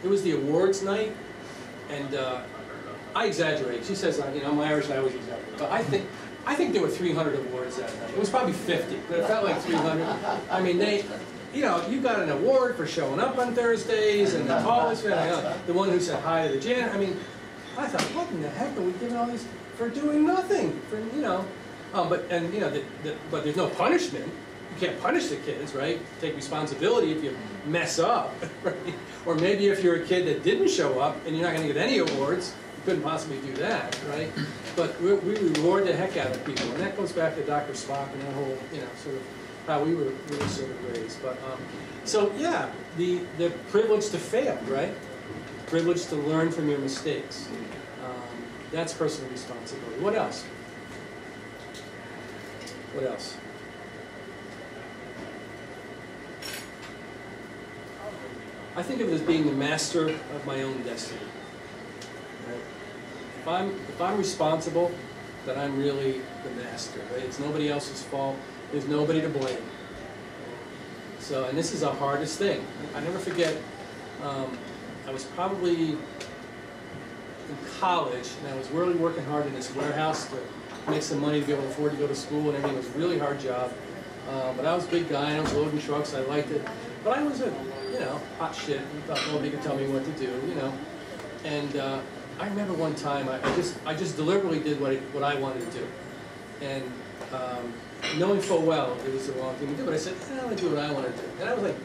it was the awards night, and I exaggerate. She says, you know, I'm Irish and I always exaggerate. But I think I think there were 300 awards that night. It was probably 50, but it felt like 300. I mean, you know, you got an award for showing up on Thursdays, and the tallest guy, the one who said hi to the janitor. I mean, I thought, what in the heck are we giving all these for doing nothing? For, you know, but there's no punishment. You can't punish the kids, right? Take responsibility if you mess up, right? Or maybe if you're a kid that didn't show up and you're not going to get any awards, you couldn't possibly do that, right? But we reward the heck out of people, and that goes back to Dr. Spock and that whole, you know, sort of how we were sort of raised. But so yeah, the privilege to fail, right? Privilege to learn from your mistakes. That's personal responsibility. What else? What else? I think of it as being the master of my own destiny. Right? If I'm responsible, then I'm really the master. Right? It's nobody else's fault. There's nobody to blame. So, and this is the hardest thing. I never forget. I was probably in college, and I was really working hard in this warehouse to make some money to be able to afford to go to school, and everything was a really hard job. But I was a big guy, and I was loading trucks. I liked it, but I was a hot shit. And thought nobody could tell me what to do, you know. And I remember one time I just deliberately did what I wanted to do, and knowing full well it was the wrong thing to do. But I said, I'm gonna do what I want to do. And I was like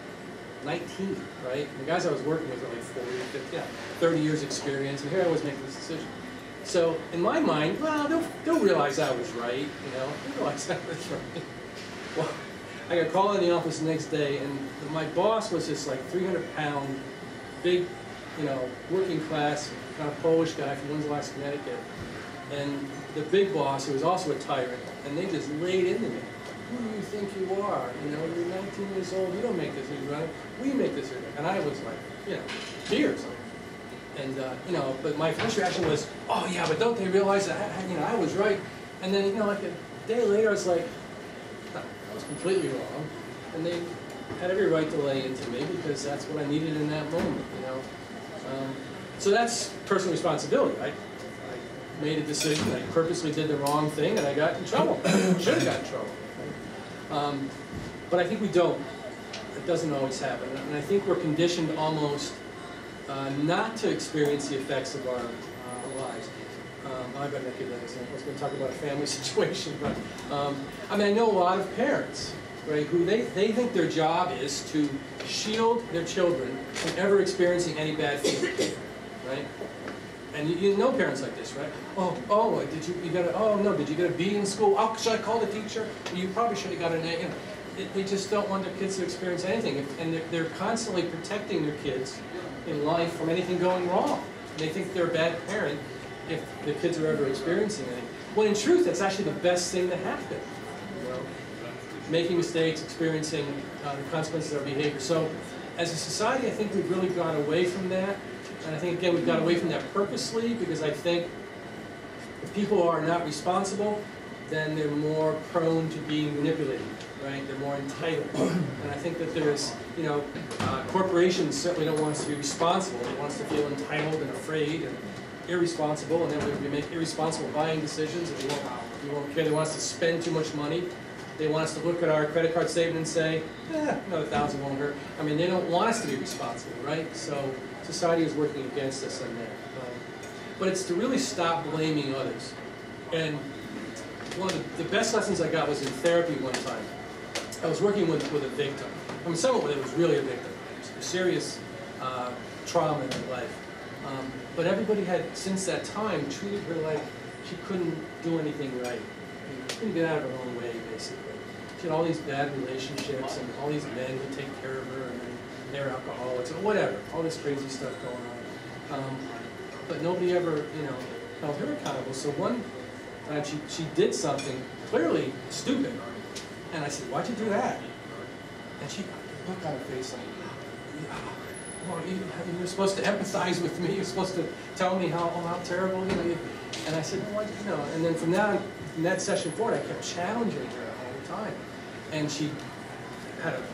19, right? And the guys I was working with were like 40, 50, 30 years experience, and here I was making this decision. So in my mind, well, they'll realize I was right, you know. They'll realize I was right. Well, I got called in the office the next day, and my boss was this like 300-pound, big, you know, working class, kind of Polish guy from Winslow, Connecticut. And the big boss, who was also a tyrant, and they just laid into me. Who do you think you are? You know, you're 19 years old, you don't make decisions, right? We make decisions. And I was like, you know, tears. And, you know, but my first reaction was, oh yeah, but don't they realize that, you know, I was right? And then, you know, like a day later, I was like, no, I was completely wrong. And they had every right to lay into me because that's what I needed in that moment, you know. So that's personal responsibility. I made a decision, I purposely did the wrong thing, and I got in trouble. Should have got in trouble. But I think we don't. It doesn't always happen. And I think we're conditioned almost not to experience the effects of our lives. I better not give that example. I was going to talk about a family situation. But I mean, I know a lot of parents, right, who they think their job is to shield their children from ever experiencing any bad feelings, right? And you know parents like this, right? Oh, did you get a B in school? Oh, should I call the teacher? You probably should have got an A. You know, they just don't want their kids to experience anything, and they're constantly protecting their kids in life from anything going wrong. And they think they're a bad parent if the kids are ever experiencing anything. When in truth, that's actually the best thing to happen. You know, making mistakes, experiencing the consequences of our behavior. So, as a society, I think we've really gone away from that. And I think, again, we've got away from that purposely because I think if people are not responsible, then they're more prone to being manipulated, right? They're more entitled. And I think that there's, you know, corporations certainly don't want us to be responsible. They want us to feel entitled and afraid and irresponsible, and then we make irresponsible buying decisions, and we won't care. They want us to spend too much money. They want us to look at our credit card statement and say, another $1,000 won't hurt. I mean, they don't want us to be responsible, right? So society is working against us on that. But it's to really stop blaming others. And one of the best lessons I got was in therapy one time. I was working with a victim. I mean, someone that was really a victim. Serious trauma in her life. But everybody had, since that time, treated her like she couldn't do anything right. She couldn't get out of her own way, basically. She had all these bad relationships and all these men would take care of her, and then they're alcoholics or whatever, all this crazy stuff going on. But nobody ever, you know, held her accountable. So one time she did something clearly stupid, and I said, "Why'd you do that?" And she looked on her face like, well, you're supposed to empathize with me. You're supposed to tell me how terrible, you know. And I said, well, you know. And then from that session forward, I kept challenging her all the time. And she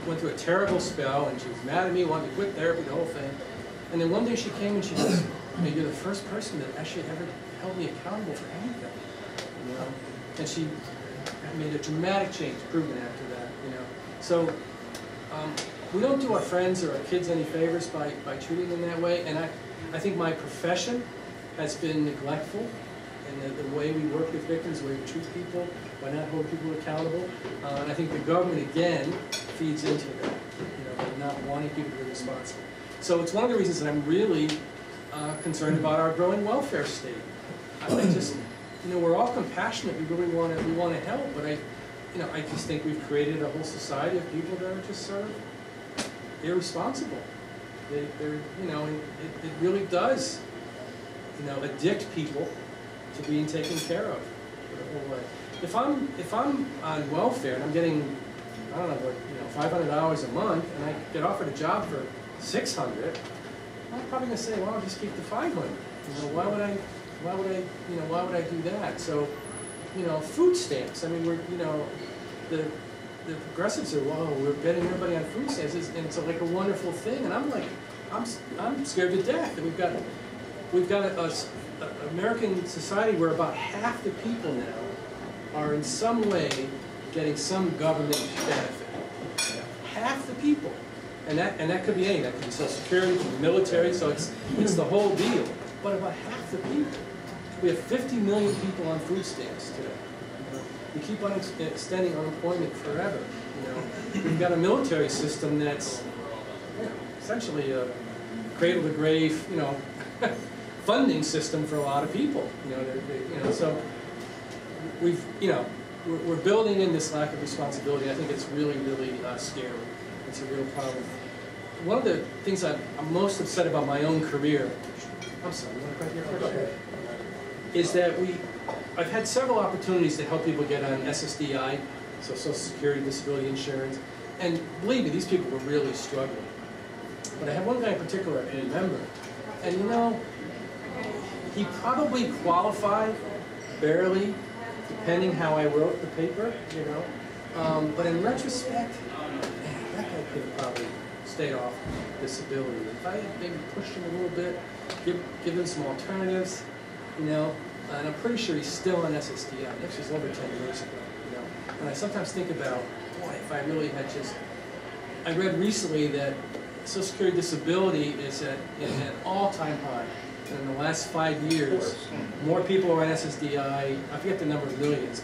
went through a terrible spell, and she was mad at me, wanted to quit therapy, the whole thing. And then one day she came and she goes, "You're the first person that actually ever held me accountable for anything." You know? And she made a dramatic change, proven after that, you know. So we don't do our friends or our kids any favors by treating them that way, and I think my profession has been neglectful, and the way we work with victims, the way we treat people, by not holding people accountable. And I think the government, again, feeds into that, you know, by not wanting people to be responsible. So it's one of the reasons that I'm really concerned about our growing welfare state. I just, you know, we're all compassionate. We really want to help, but I just think we've created a whole society of people that are just sort of irresponsible. They're, you know, it really does, you know, addict people to being taken care of for the whole way. If I'm on welfare and I'm getting, I don't know, what, you know, $500 a month, and I get offered a job for $600, I'm probably going to say, well, I'll just keep the $500. You know, why would I do that? So, you know, food stamps. I mean, you know, the progressives are, whoa, we're getting everybody on food stamps, and it's like a wonderful thing. And I'm like, I'm scared to death that we've got an American society where about half the people now are in some way getting some government benefit. Half the people. And that could be anything. That could be Social Security, could be military, so it's the whole deal. But about half the people. We have 50 million people on food stamps today. You know, we keep on extending unemployment forever. You know, we've got a military system that's, you know, essentially a cradle-to-grave, you know, funding system for a lot of people. You know, so we're building in this lack of responsibility. I think it's really, really scary. It's a real problem. One of the things I'm most upset about my own career, I'm sorry, you want to come here first? Is that I've had several opportunities to help people get on SSDI, so Social Security Disability Insurance, and believe me, these people were really struggling. But I had one guy in particular I can remember, and you know, he probably qualified, barely, depending how I wrote the paper, you know. But in retrospect, man, that guy could have probably stayed off disability. If I had maybe pushed him a little bit, give him some alternatives, you know, and I'm pretty sure he's still on SSDI. This was over 10 years ago, you know. And I sometimes think about, boy, if I really had just, I read recently that Social Security disability is at an all-time high. And in the last 5 years, more people are on SSDI. I forget the number of millions,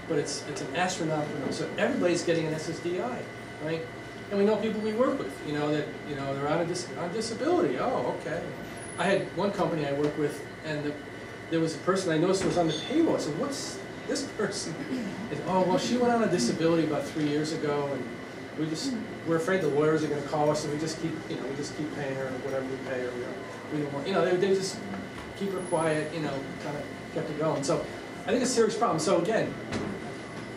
but it's an astronomical number. So everybody's getting an SSDI, right? And we know people we work with, you know, that they're on disability. Oh, okay. I had one company I worked with, and there was a person I noticed was on the payroll. I said, "What's this person?" They said, "Oh, well, she went on a disability about 3 years ago, and we're afraid the lawyers are going to call us, so we just keep paying her whatever we pay her. We don't want, they just keep her quiet, kind of kept it going." So I think it's a serious problem. So again,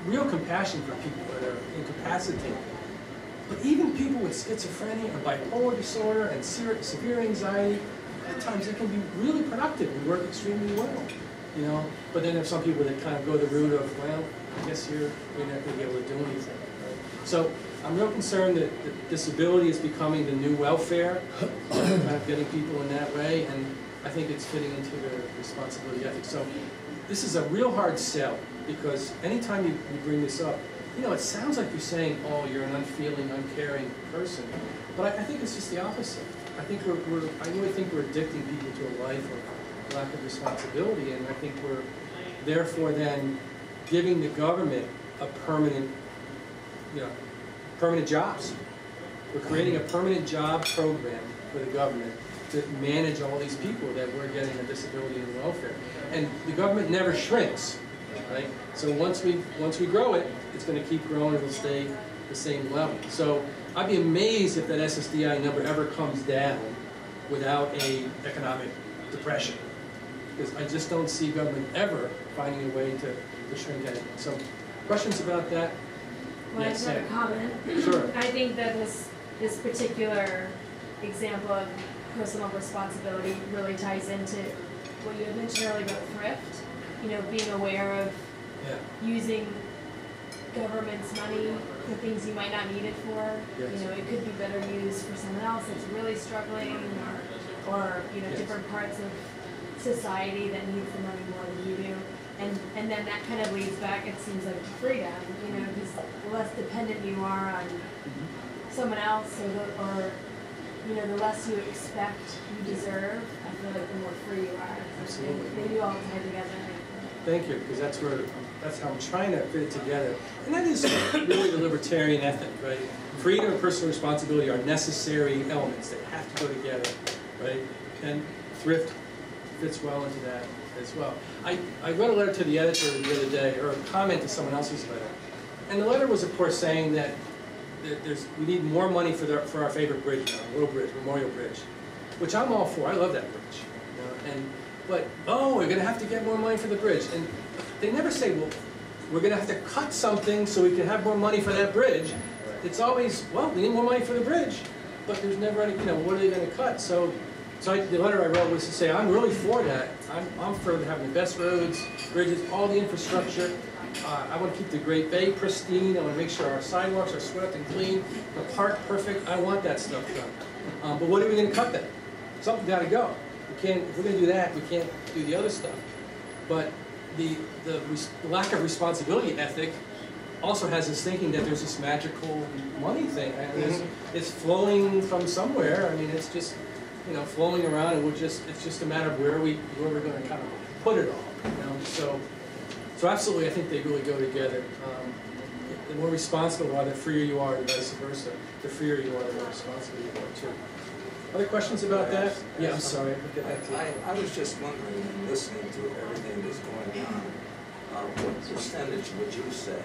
real compassion for people that are incapacitated. But even people with schizophrenia or bipolar disorder and severe anxiety, at times they can be really productive and work extremely well, But then there's some people that kind of go the route of, well, I guess you're not going to be able to do anything. Right? So I'm real concerned that disability is becoming the new welfare, kind of getting people in that way, and I think it's fitting into the responsibility ethics. So this is a real hard sell, because anytime you bring this up, it sounds like you're saying, oh, you're an unfeeling, uncaring person, but I think it's just the opposite. I really think we're addicting people to a life of lack of responsibility, and I think we're therefore then giving the government a permanent jobs. We're creating a permanent job program for the government to manage all these people that we're getting a disability and welfare. And the government never shrinks, right? So once we grow it, it's going to keep growing. It'll stay the same level. So I'd be amazed if that SSDI number ever comes down without an economic depression, because I just don't see government ever finding a way to shrink anything. So questions about that? Well, Yes, I have a comment. Sure. I think that this particular example of personal responsibility really ties into what you had mentioned earlier about thrift. Being aware of using government's money for things you might not need it for. Yes. It could be better used for someone else that's really struggling, or Yes. different parts of society that needs the money more than you do. And then that kind of leads back, it seems like, to freedom, you know, because the less dependent you are on someone else, or you know, the less you expect you deserve, I feel like the more free you are. Absolutely. They do all tie together. Thank you, because that's how I'm trying to fit it together. And that is really the libertarian ethic, right? Freedom and personal responsibility are necessary elements that have to go together, right? And thrift fits well into that as well. I wrote a letter to the editor the other day, or a comment to someone else's letter. And the letter was, of course, saying that we need more money for our favorite bridge, Little Bridge, Memorial Bridge, which I'm all for. I love that bridge. You know? But we're going to have to get more money for the bridge. And they never say, well, we're going to have to cut something so we can have more money for that bridge. It's always, well, we need more money for the bridge, but there's never any, you know, what are they going to cut? So the letter I wrote was to say, I'm really for that. I'm for having the best roads, bridges, all the infrastructure. I want to keep the Great Bay pristine. I want to make sure our sidewalks are swept and clean, the park perfect. I want that stuff done. But what are we going to cut then? Something's got to go. We can't, if we're going to do that, we can't do the other stuff. But the lack of responsibility ethic also has this thinking that there's this magical money thing. And it's flowing from somewhere. I mean, it's just, you know, flowing around, and it's just a matter of where we're going to kind of put it all. You know, so absolutely, I think they really go together. The more responsible you are, the freer you are, and vice versa. The freer you are, the more responsible you are too. Other questions about that? Yeah, I'm sorry. I was just wondering, listening to everything that's going on, what percentage would you say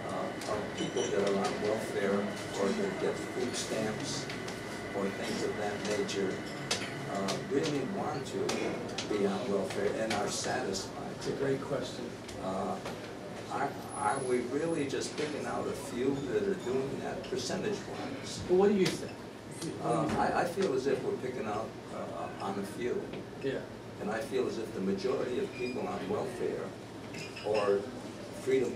of people that are on welfare or that get food stamps or things of that nature really want to be on welfare and are satisfied? It's a great question. Are we really just picking out a few that are doing that percentage-wise? Well, what do you think? I feel as if we're picking out on a few. Yeah. And I feel as if the majority of people on welfare or freedom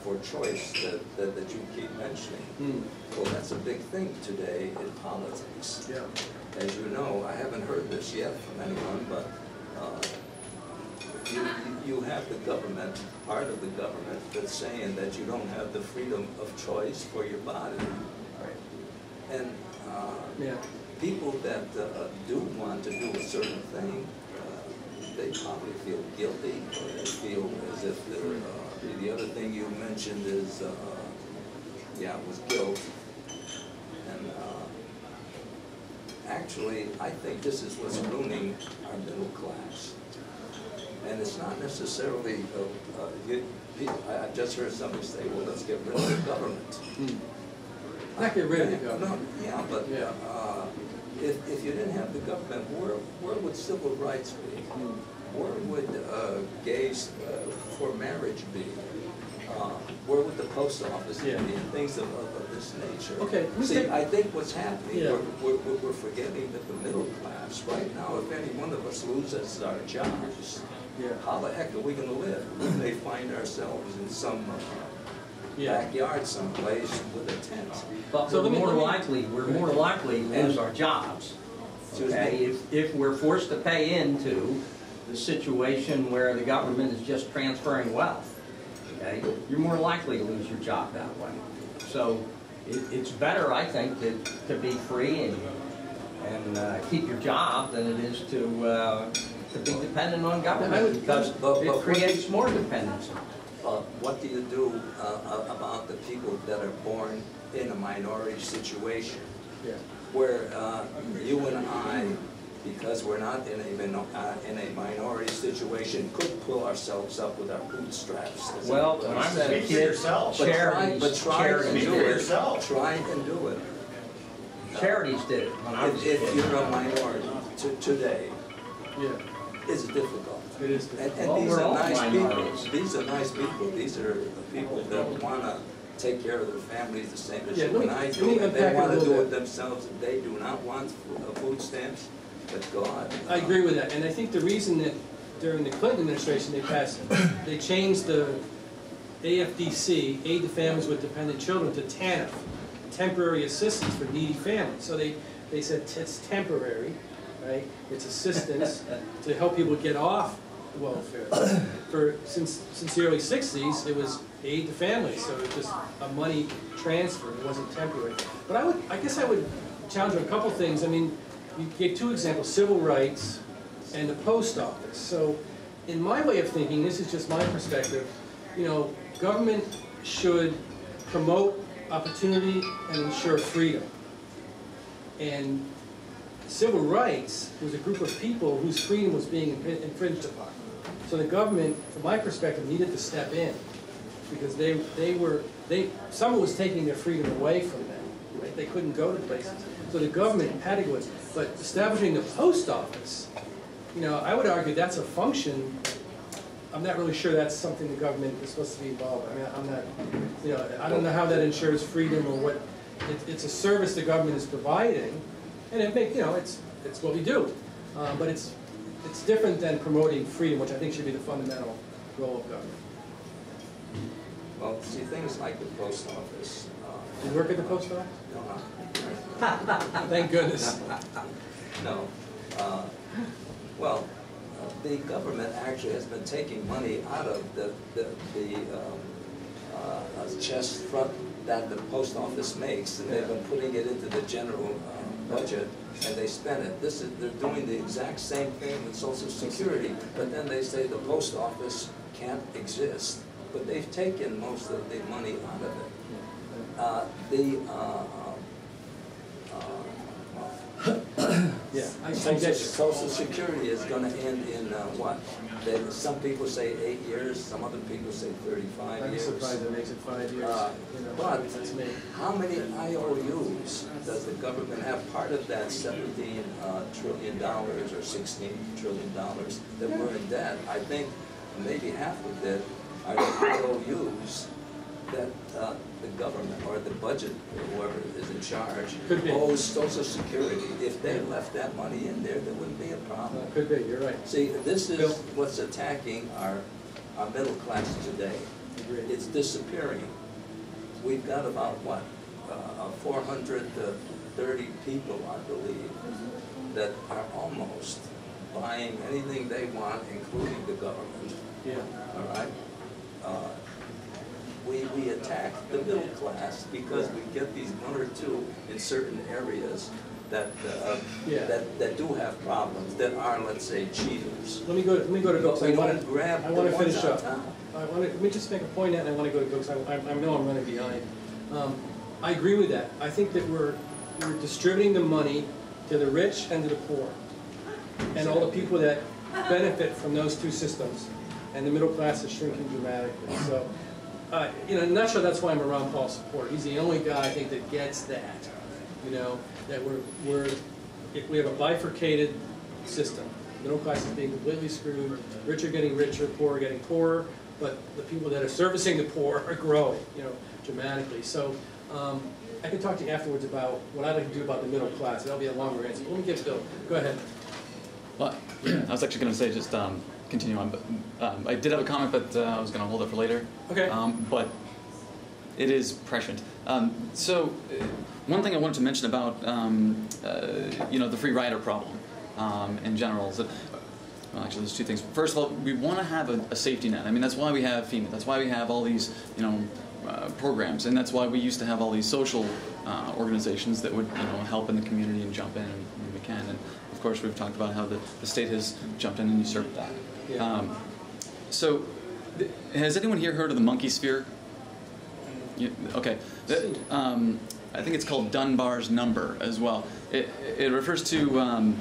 for choice that you keep mentioning, well, that's a big thing today in politics. Yeah. As you know, I haven't heard this yet from anyone, but you have the government, part of the government, that's saying that you don't have the freedom of choice for your body. Right. And people that do want to do a certain thing, they probably feel guilty, or they feel as if the other thing you mentioned is, was guilt. And actually, I think this is what's ruining our middle class. And it's not necessarily, I just heard somebody say, well, let's get rid of the government. Not get rid of the government. No, yeah, but if you didn't have the government, where would civil rights be? Where would gays for marriage be? Where would the post office be? And things of this nature. Okay. See, I think what's happening, we're forgetting that the middle class right now, if any one of us loses our jobs, how the heck are we going to live? We may find ourselves in some backyard someplace with a tent. But so we're more likely to lose our jobs. Okay, if we're forced to pay into the situation where the government is just transferring wealth, okay, you're more likely to lose your job that way. So it's better, I think, to be free and keep your job than it is to be dependent on government, because it creates more dependency. What do you do about the people that are born in a minority situation? Where you and I, because we're not in a minority situation, could pull ourselves up with our bootstraps. Well, when I was a kid, try and do it. Charities did it when I was a kid. If you're a minority today, it's difficult. It is difficult. And these are nice people. These are nice people. These are the people that want to take care of their families the same as you and I do. And they want to do it themselves. And they do not want food stamps. But God. I agree with that. And I think the reason that during the Clinton administration they changed the AFDC, Aid to Families with Dependent Children, to TANF, Temporary Assistance for Needy Families. So they said it's temporary, right? It's assistance to help people get off welfare. Since the early 60s, it was aid to families, so it was just a money transfer. It wasn't temporary. But I guess I would challenge a couple things. I mean, you gave two examples: civil rights and the post office. So, in my way of thinking, this is just my perspective. You know, government should promote opportunity and ensure freedom. And civil rights was a group of people whose freedom was being infringed upon. So the government, from my perspective, needed to step in because someone was taking their freedom away from them. Right? They couldn't go to places. So the government had to go in. But establishing the post office, you know, I would argue that's a function. I'm not really sure that's something the government is supposed to be involved in. I mean, I'm not, you know, I don't know how that ensures freedom or what. It's a service the government is providing, and you know, it's what we do. But it's different than promoting freedom, which I think should be the fundamental role of government. Well, see, things like the post office. Do you work at the post office? No. Thank goodness. No. Well, the government actually has been taking money out of the chest front that the post office makes, and they've been putting it into the general budget, and they spend it. They're doing the exact same thing with Social Security, but then they say the post office can't exist. But they've taken most of the money out of it. Social Security is going to end in what? Some people say 8 years, some other people say 35 years. I'm surprised it makes it 5 years. But how many IOUs does the government have? Part of that $17 trillion or $16 trillion that we're in debt, I think maybe half of it are the IOUs that the government or the budget, or whoever is in charge, owes Social Security. If they left that money in there, there wouldn't be a problem. Could be, you're right. See, this is what's attacking our middle class today. It's disappearing. We've got about, what, 430 people, I believe, that are almost buying anything they want, including the government. Yeah. All right? We attack the middle class because we get these one or two in certain areas that do have problems, that are, let's say, cheaters. Let me go to books. But we I don't want grab to the ones finish up. on top. Let me just make a point, and I want to go to books. I know I'm running behind. I agree with that. I think that we're distributing the money to the rich and to the poor, and all the people that benefit from those two systems, and the middle class is shrinking dramatically. So, you know, in a nutshell, that's why I'm a Ron Paul supporter. He's the only guy, I think, that gets that. You know, that we have a bifurcated system. Middle class is being completely screwed. Rich are getting richer, poor are getting poorer. But the people that are servicing the poor are growing, you know, dramatically. So I can talk to you afterwards about what I'd like to do about the middle class. That'll be a longer answer. Let me get Bill. Go ahead. Well, I was actually going to say just continue on, but I did have a comment, but I was going to hold it for later. Okay. But it is prescient. So one thing I wanted to mention about you know, the free rider problem in general is that, well, actually, there's two things. First of all, we want to have a safety net. I mean, that's why we have FEMA. That's why we have all these, you know, programs, and that's why we used to have all these social organizations that would, you know, help in the community and jump in when we can. And of course, we've talked about how the state has jumped in and usurped that. Yeah. So, has anyone here heard of the monkey sphere? Okay. I think it's called Dunbar's number as well. It refers to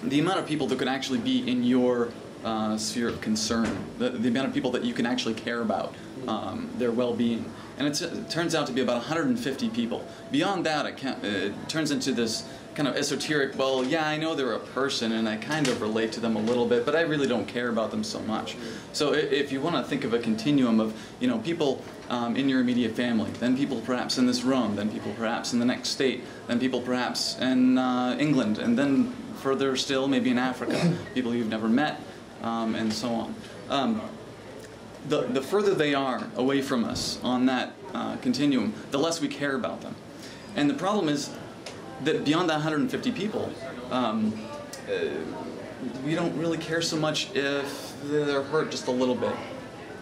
the amount of people that could actually be in your sphere of concern, the amount of people that you can actually care about, their well-being. And it turns out to be about 150 people. Beyond that, it turns into this kind of esoteric, well, yeah, I know they're a person and I kind of relate to them a little bit, but I really don't care about them so much. So if you want to think of a continuum of, you know, people in your immediate family, then people perhaps in this room, then people perhaps in the next state, then people perhaps in England, and then further still, maybe in Africa, people you've never met, and so on. The further they are away from us on that continuum, the less we care about them. And the problem is that beyond that 150 people, we don't really care so much if they're hurt just a little bit.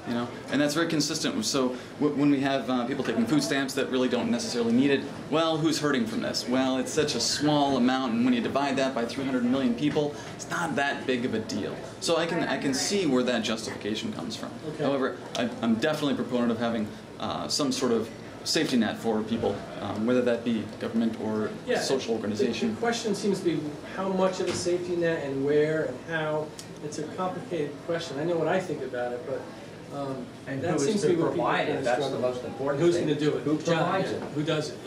You know, and that's very consistent. So when we have people taking food stamps that really don't necessarily need it, well, who's hurting from this? Well, it's such a small amount, and when you divide that by 300 million people, it's not that big of a deal. So I can see where that justification comes from. Okay. However, I'm definitely a proponent of having some sort of safety net for people, whether that be government or social organization. The question seems to be how much of a safety net and where and how. It's a complicated question. I know what I think about it, but and that who seems is to be to what people provide are it? That's the struggling. most important Who's thing. going to do it? Who John, provides yeah. it? Who does it?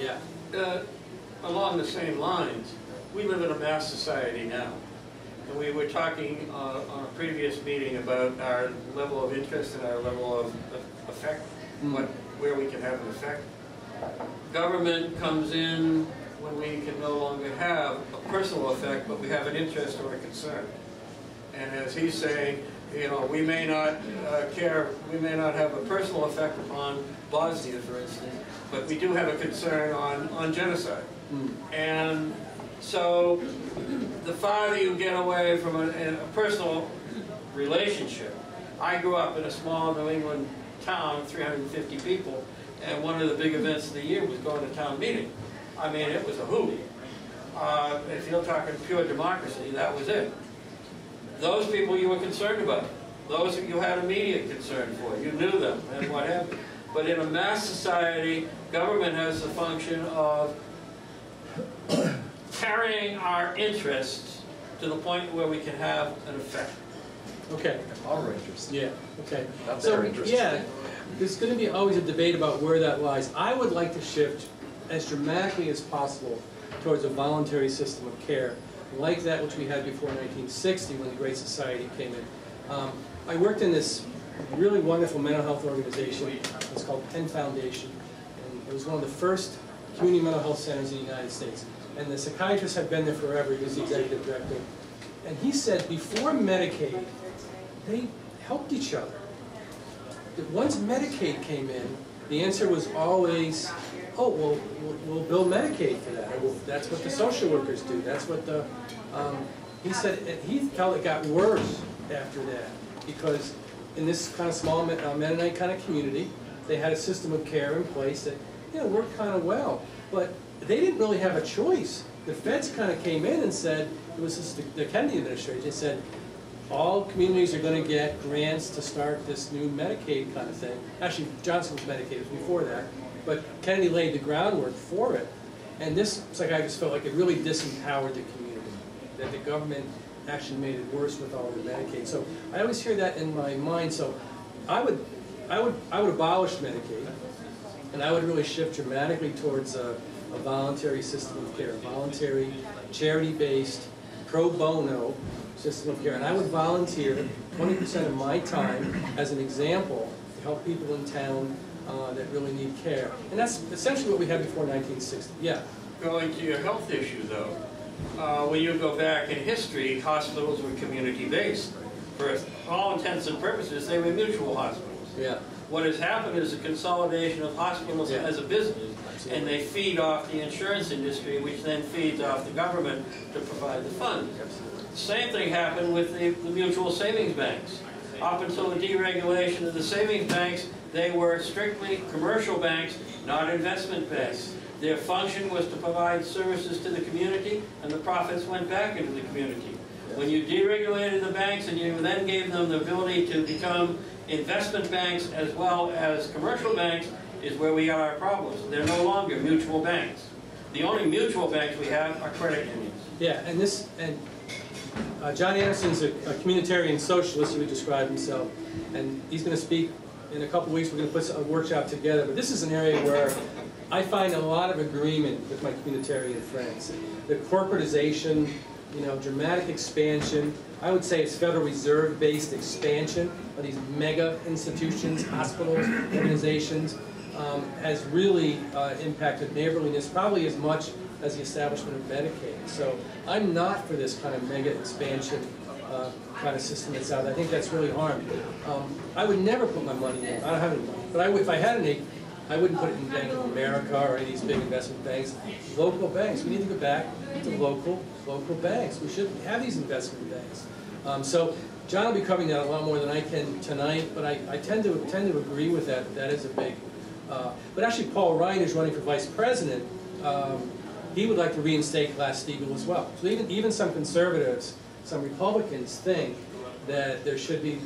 Yeah. Along the same lines, we live in a mass society now. And we were talking on a previous meeting about our level of interest and our level of effect, where we can have an effect. Government comes in when we can no longer have a personal effect, but we have an interest or a concern. And as he's saying, you know, we may not we may not have a personal effect upon Bosnia, for instance, but we do have a concern on genocide. And so the farther you get away from a personal relationship. I grew up in a small New England town, 350 people, and one of the big events of the year was going to town meeting. I mean, it was a hoot. If you're talking pure democracy, that was it. Those people you were concerned about, those that you had immediate concern for, you knew them and what have you. But in a mass society, government has the function of carrying our interests to the point where we can have an effect. Okay. Our interest. Yeah. Okay. Not So their interest. yeah, there's going to be always a debate about where that lies. I would like to shift as dramatically as possible towards a voluntary system of care, like that which we had before 1960 when the Great Society came in. I worked in this really wonderful mental health organization. It's called Penn Foundation, and it was one of the first community mental health centers in the United States. And the psychiatrist had been there forever. He was the executive director. And he said before Medicaid, they helped each other. That once Medicaid came in, the answer was always, oh, well, we'll bill Medicaid for that. Or, that's what the social workers do. That's what the, he said, he felt it got worse after that. Because in this kind of small Mennonite kind of community, they had a system of care in place that, you know, worked kind of well. But they didn't really have a choice. The feds kind of came in and said, it was just the Kennedy administration, said, all communities are going to get grants to start this new Medicaid kind of thing. Actually, Johnson was Medicaid, it was before that. But Kennedy laid the groundwork for it. And this psychiatrist felt like it really disempowered the community, that the government actually made it worse with all the Medicaid. So I always hear that in my mind. So I would abolish Medicaid, and I would really shift dramatically towards a voluntary system of care, a voluntary, charity-based, pro bono system of care. And I would volunteer 20% of my time as an example to help people in town that really need care. And that's essentially what we had before 1960. Yeah? Going to your health issue, though, when you go back in history, hospitals were community-based. For all intents and purposes, they were mutual hospitals. Yeah. What has happened is a consolidation of hospitals as a business, and they feed off the insurance industry, which then feeds off the government to provide the funds. The same thing happened with the mutual savings banks. Up until the deregulation of the savings banks, they were strictly commercial banks, not investment banks. Their function was to provide services to the community, and the profits went back into the community. When you deregulated the banks and you then gave them the ability to become investment banks as well as commercial banks, is where we got our problems. They're no longer mutual banks. The only mutual banks we have are credit unions. Yeah, and John Anderson's a communitarian socialist, he would describe himself, and he's going to speak in a couple weeks. We're going to put a workshop together, but this is an area where I find a lot of agreement with my communitarian friends. The corporatization, you know, dramatic expansion. I would say it's Federal Reserve-based expansion of these mega institutions, hospitals, organizations, has really impacted neighborliness probably as much as the establishment of Medicaid. So I'm not for this kind of mega expansion kind of system that's out there. I think that's really harmed. I would never put my money in. I don't have any money. But if I had any, I wouldn't put it in Bank of America or any of these big investment banks. Local banks, we need to go back to local banks. We should have these investment banks. So John will be covering that a lot more than I can tonight, but I tend to agree with that. That is a big. But actually, Paul Ryan is running for vice president. He would like to reinstate Glass-Steagall as well. So even some conservatives, some Republicans think that there should be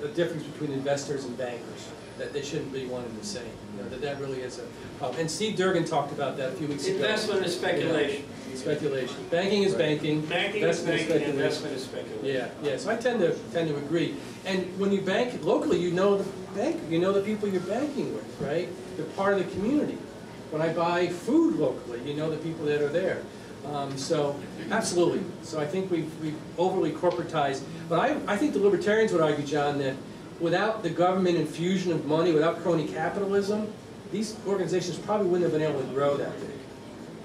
a difference between investors and bankers, that they shouldn't be one and the same. You know, that really is a problem. And Steve Durgan talked about that a few weeks ago. Investment is speculation. Yeah, speculation. Banking is banking. Banking is banking. Investment is speculation. Yeah. So I tend to agree. And when you bank locally, you know the banker. You know the people you're banking with, right? They're part of the community. When I buy food locally, you know the people that are there. So absolutely. So I think we've overly corporatized. But I think the libertarians would argue, John, that without the government infusion of money, without crony capitalism, these organizations probably wouldn't have been able to grow that big.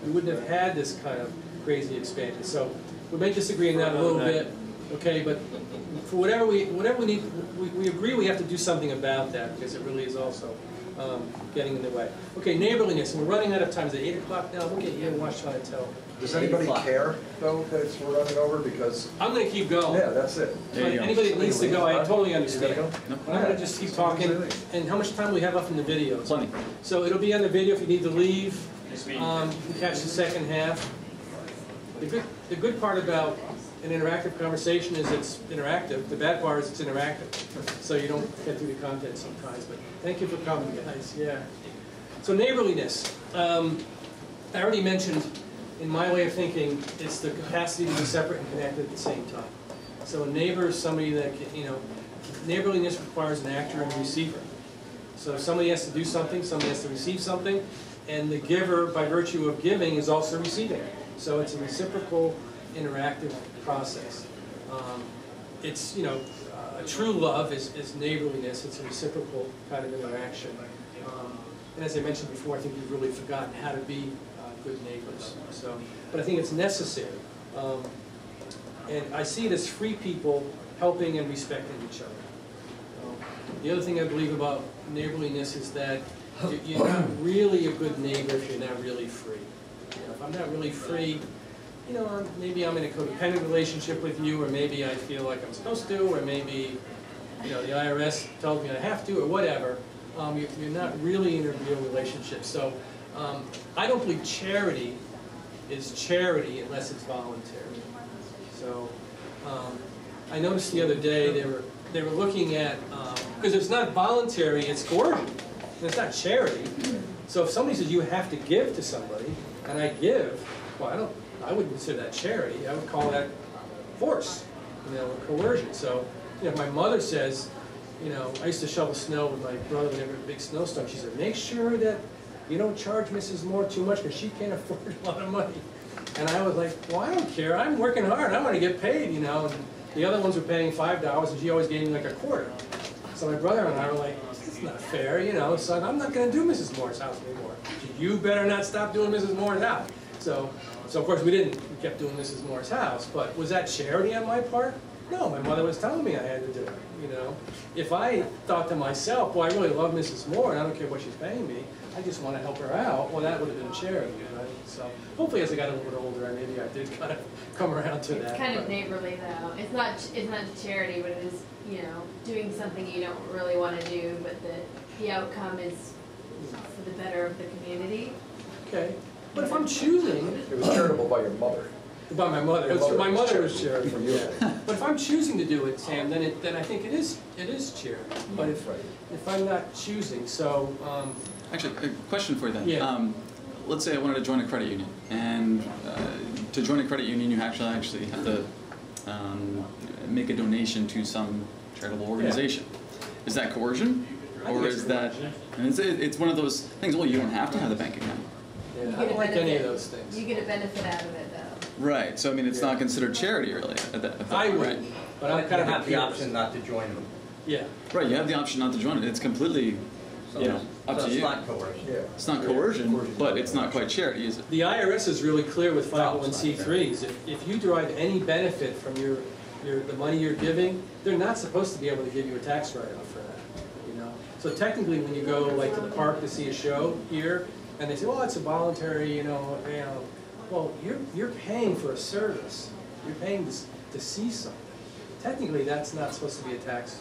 We wouldn't have had this kind of crazy expansion. So we may disagree on that a little bit, okay? But for whatever we need, we agree we have to do something about that because it really is also getting in the way. Okay, neighborliness, and we're running out of time. Is it 8 o'clock now? Look at you and watch trying to tell. Does anybody care, though, that we're running over? Because I'm going to keep going. yeah, that's it. Anybody that needs to go, I totally understand. Go? No. I'm going to just keep talking. And how much time do we have left in the video? Plenty. So it'll be on the video if you need to leave. You can catch the second half. The good part about an interactive conversation is it's interactive. The bad part is it's interactive. So you don't get through the content sometimes. But thank you for coming, guys. Yeah. So neighborliness. I already mentioned, in my way of thinking, it's the capacity to be separate and connected at the same time. So a neighbor is somebody that, neighborliness requires an actor and a receiver. So somebody has to do something, somebody has to receive something, and the giver, by virtue of giving, is also receiving. So it's a reciprocal, interactive process. It's, a true love is neighborliness. It's a reciprocal kind of interaction. And as I mentioned before, I think we've really forgotten how to be good neighbors. So, but I think it's necessary. And I see it as free people helping and respecting each other. The other thing I believe about neighborliness is that you're not really a good neighbor if you're not really free. If I'm not really free, maybe I'm in a codependent relationship with you, or maybe I feel like I'm supposed to, or maybe, the IRS tells me I have to, or whatever. You're not really in a real relationship. So I don't believe charity is charity unless it's voluntary. So I noticed the other day they were looking at, because it's not voluntary, it's coercion. And it's not charity. So if somebody says you have to give to somebody, and I give, well, I wouldn't consider that charity. I would call that force, coercion. So, if my mother says, I used to shovel snow with my brother whenever a big snowstorm. She said, make sure that you don't charge Mrs. Moore too much because she can't afford a lot of money. And I was like, well, I don't care. I'm working hard. I want to get paid, And the other ones were paying $5, and she always gave me like a quarter. So my brother and I were like, this is not fair, son. I'm not going to do Mrs. Moore's house anymore. You better not stop doing Mrs. Moore's house. So of course we didn't. We kept doing Mrs. Moore's house. But was that charity on my part? No, my mother was telling me I had to do it. If I thought to myself, well, I really love Mrs. Moore, and I don't care what she's paying me, I just want to help her out, well, that would have been charity, right? So hopefully as I got a little bit older, maybe I did kind of come around to that. It's kind of neighborly, though. It's not charity, but it is, doing something you don't really want to do, but the outcome is for the better of the community. Okay. But if I'm choosing... It was charitable by your mother. By my mother. My mother was charitable. Yeah. But if I'm choosing to do it, Sam, then I think it is charity. But if I'm not choosing, so actually, a question for you then. Yeah. Let's say I wanted to join a credit union, and to join a credit union, you actually have to make a donation to some charitable organization. Yeah. Is that coercion, or is that? And it's one of those things. Well, you don't have to have the bank account. Yeah, I don't like any of those things. You get a benefit out of it, though. Right. So I mean, it's not considered charity, really. At that I would, right? But I kind of have the option not to join them. Yeah. Right. You have the option not to join it. It's completely, up to you. It's not coercion. Yeah. It's not coercion, but it's not quite charity, is it? The IRS is really clear with 501c3s. If you derive any benefit from the money you're giving, they're not supposed to be able to give you a tax write-off for that. So technically, when you go like to the park to see a show here, and they say, well, it's a voluntary, well, you're paying for a service. You're paying to see something. Technically, that's not supposed to be a tax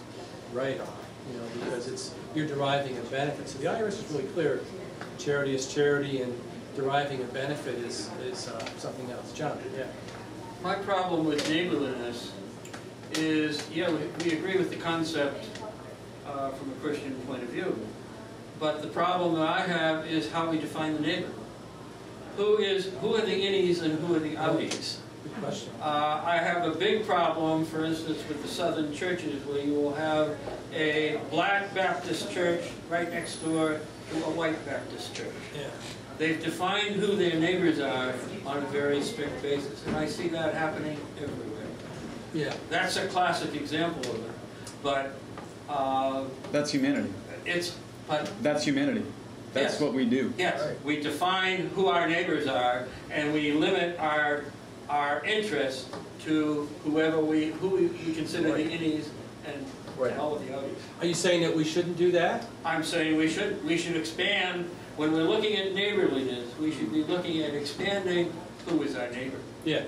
write-off, because you're deriving a benefit. So the IRS is really clear. Charity is charity, and deriving a benefit is something else. John, yeah. My problem with neighborliness is, yeah, we agree with the concept from a Christian point of view, but the problem that I have is how we define the neighbor. Who are the innies and who are the outies? Good question. I have a big problem, for instance, with the southern churches, where you will have a black Baptist church right next door to a white Baptist church. Yeah. They've defined who their neighbors are on a very strict basis, and I see that happening everywhere. Yeah. That's a classic example of it, but that's humanity. That's humanity. That's yes. What we do. Yes, right. We define who our neighbors are, and we limit our interest to who we consider the innies and all of the others. Are you saying that we shouldn't do that? I'm saying we should expand. When we're looking at neighborliness, we should be looking at expanding who is our neighbor. Yeah.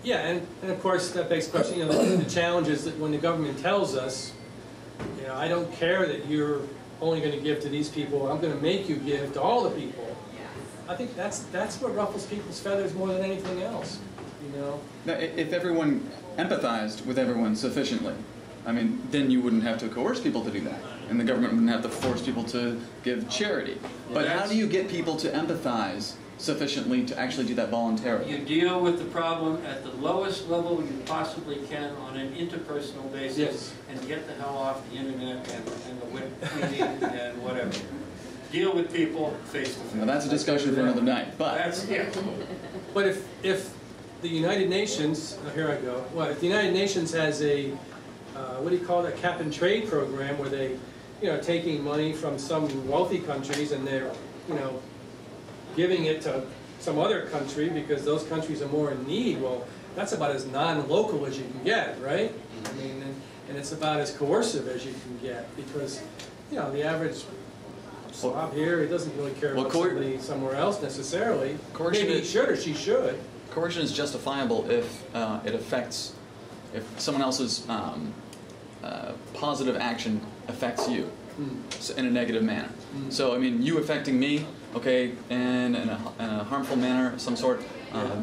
Yeah, and of course that begs the question, the challenge is that when the government tells us, I don't care that you're only going to give to these people, I'm going to make you give to all the people. I think that's what ruffles people's feathers more than anything else, Now, if everyone empathized with everyone sufficiently, then you wouldn't have to coerce people to do that, and the government wouldn't have to force people to give charity. But how do you get people to empathize sufficiently to actually do that voluntarily? You deal with the problem at the lowest level you possibly can on an interpersonal basis, yes. And get the hell off the internet and the web tweeting and whatever. Deal with people face to face. Now that's a discussion for another night. But But if the United Nations, here I go. Well, if the United Nations has a what do you call it, a cap and trade program where they, taking money from some wealthy countries and they're, giving it to some other country because those countries are more in need, well, that's about as non-local as you can get, right? And it's about as coercive as you can get because, the average slob here, he doesn't really care about somebody somewhere else necessarily. Maybe he should or she should. Coercion is justifiable if it affects, if someone else's positive action affects you in a negative manner. So, you affecting me, okay, in a harmful manner of some sort,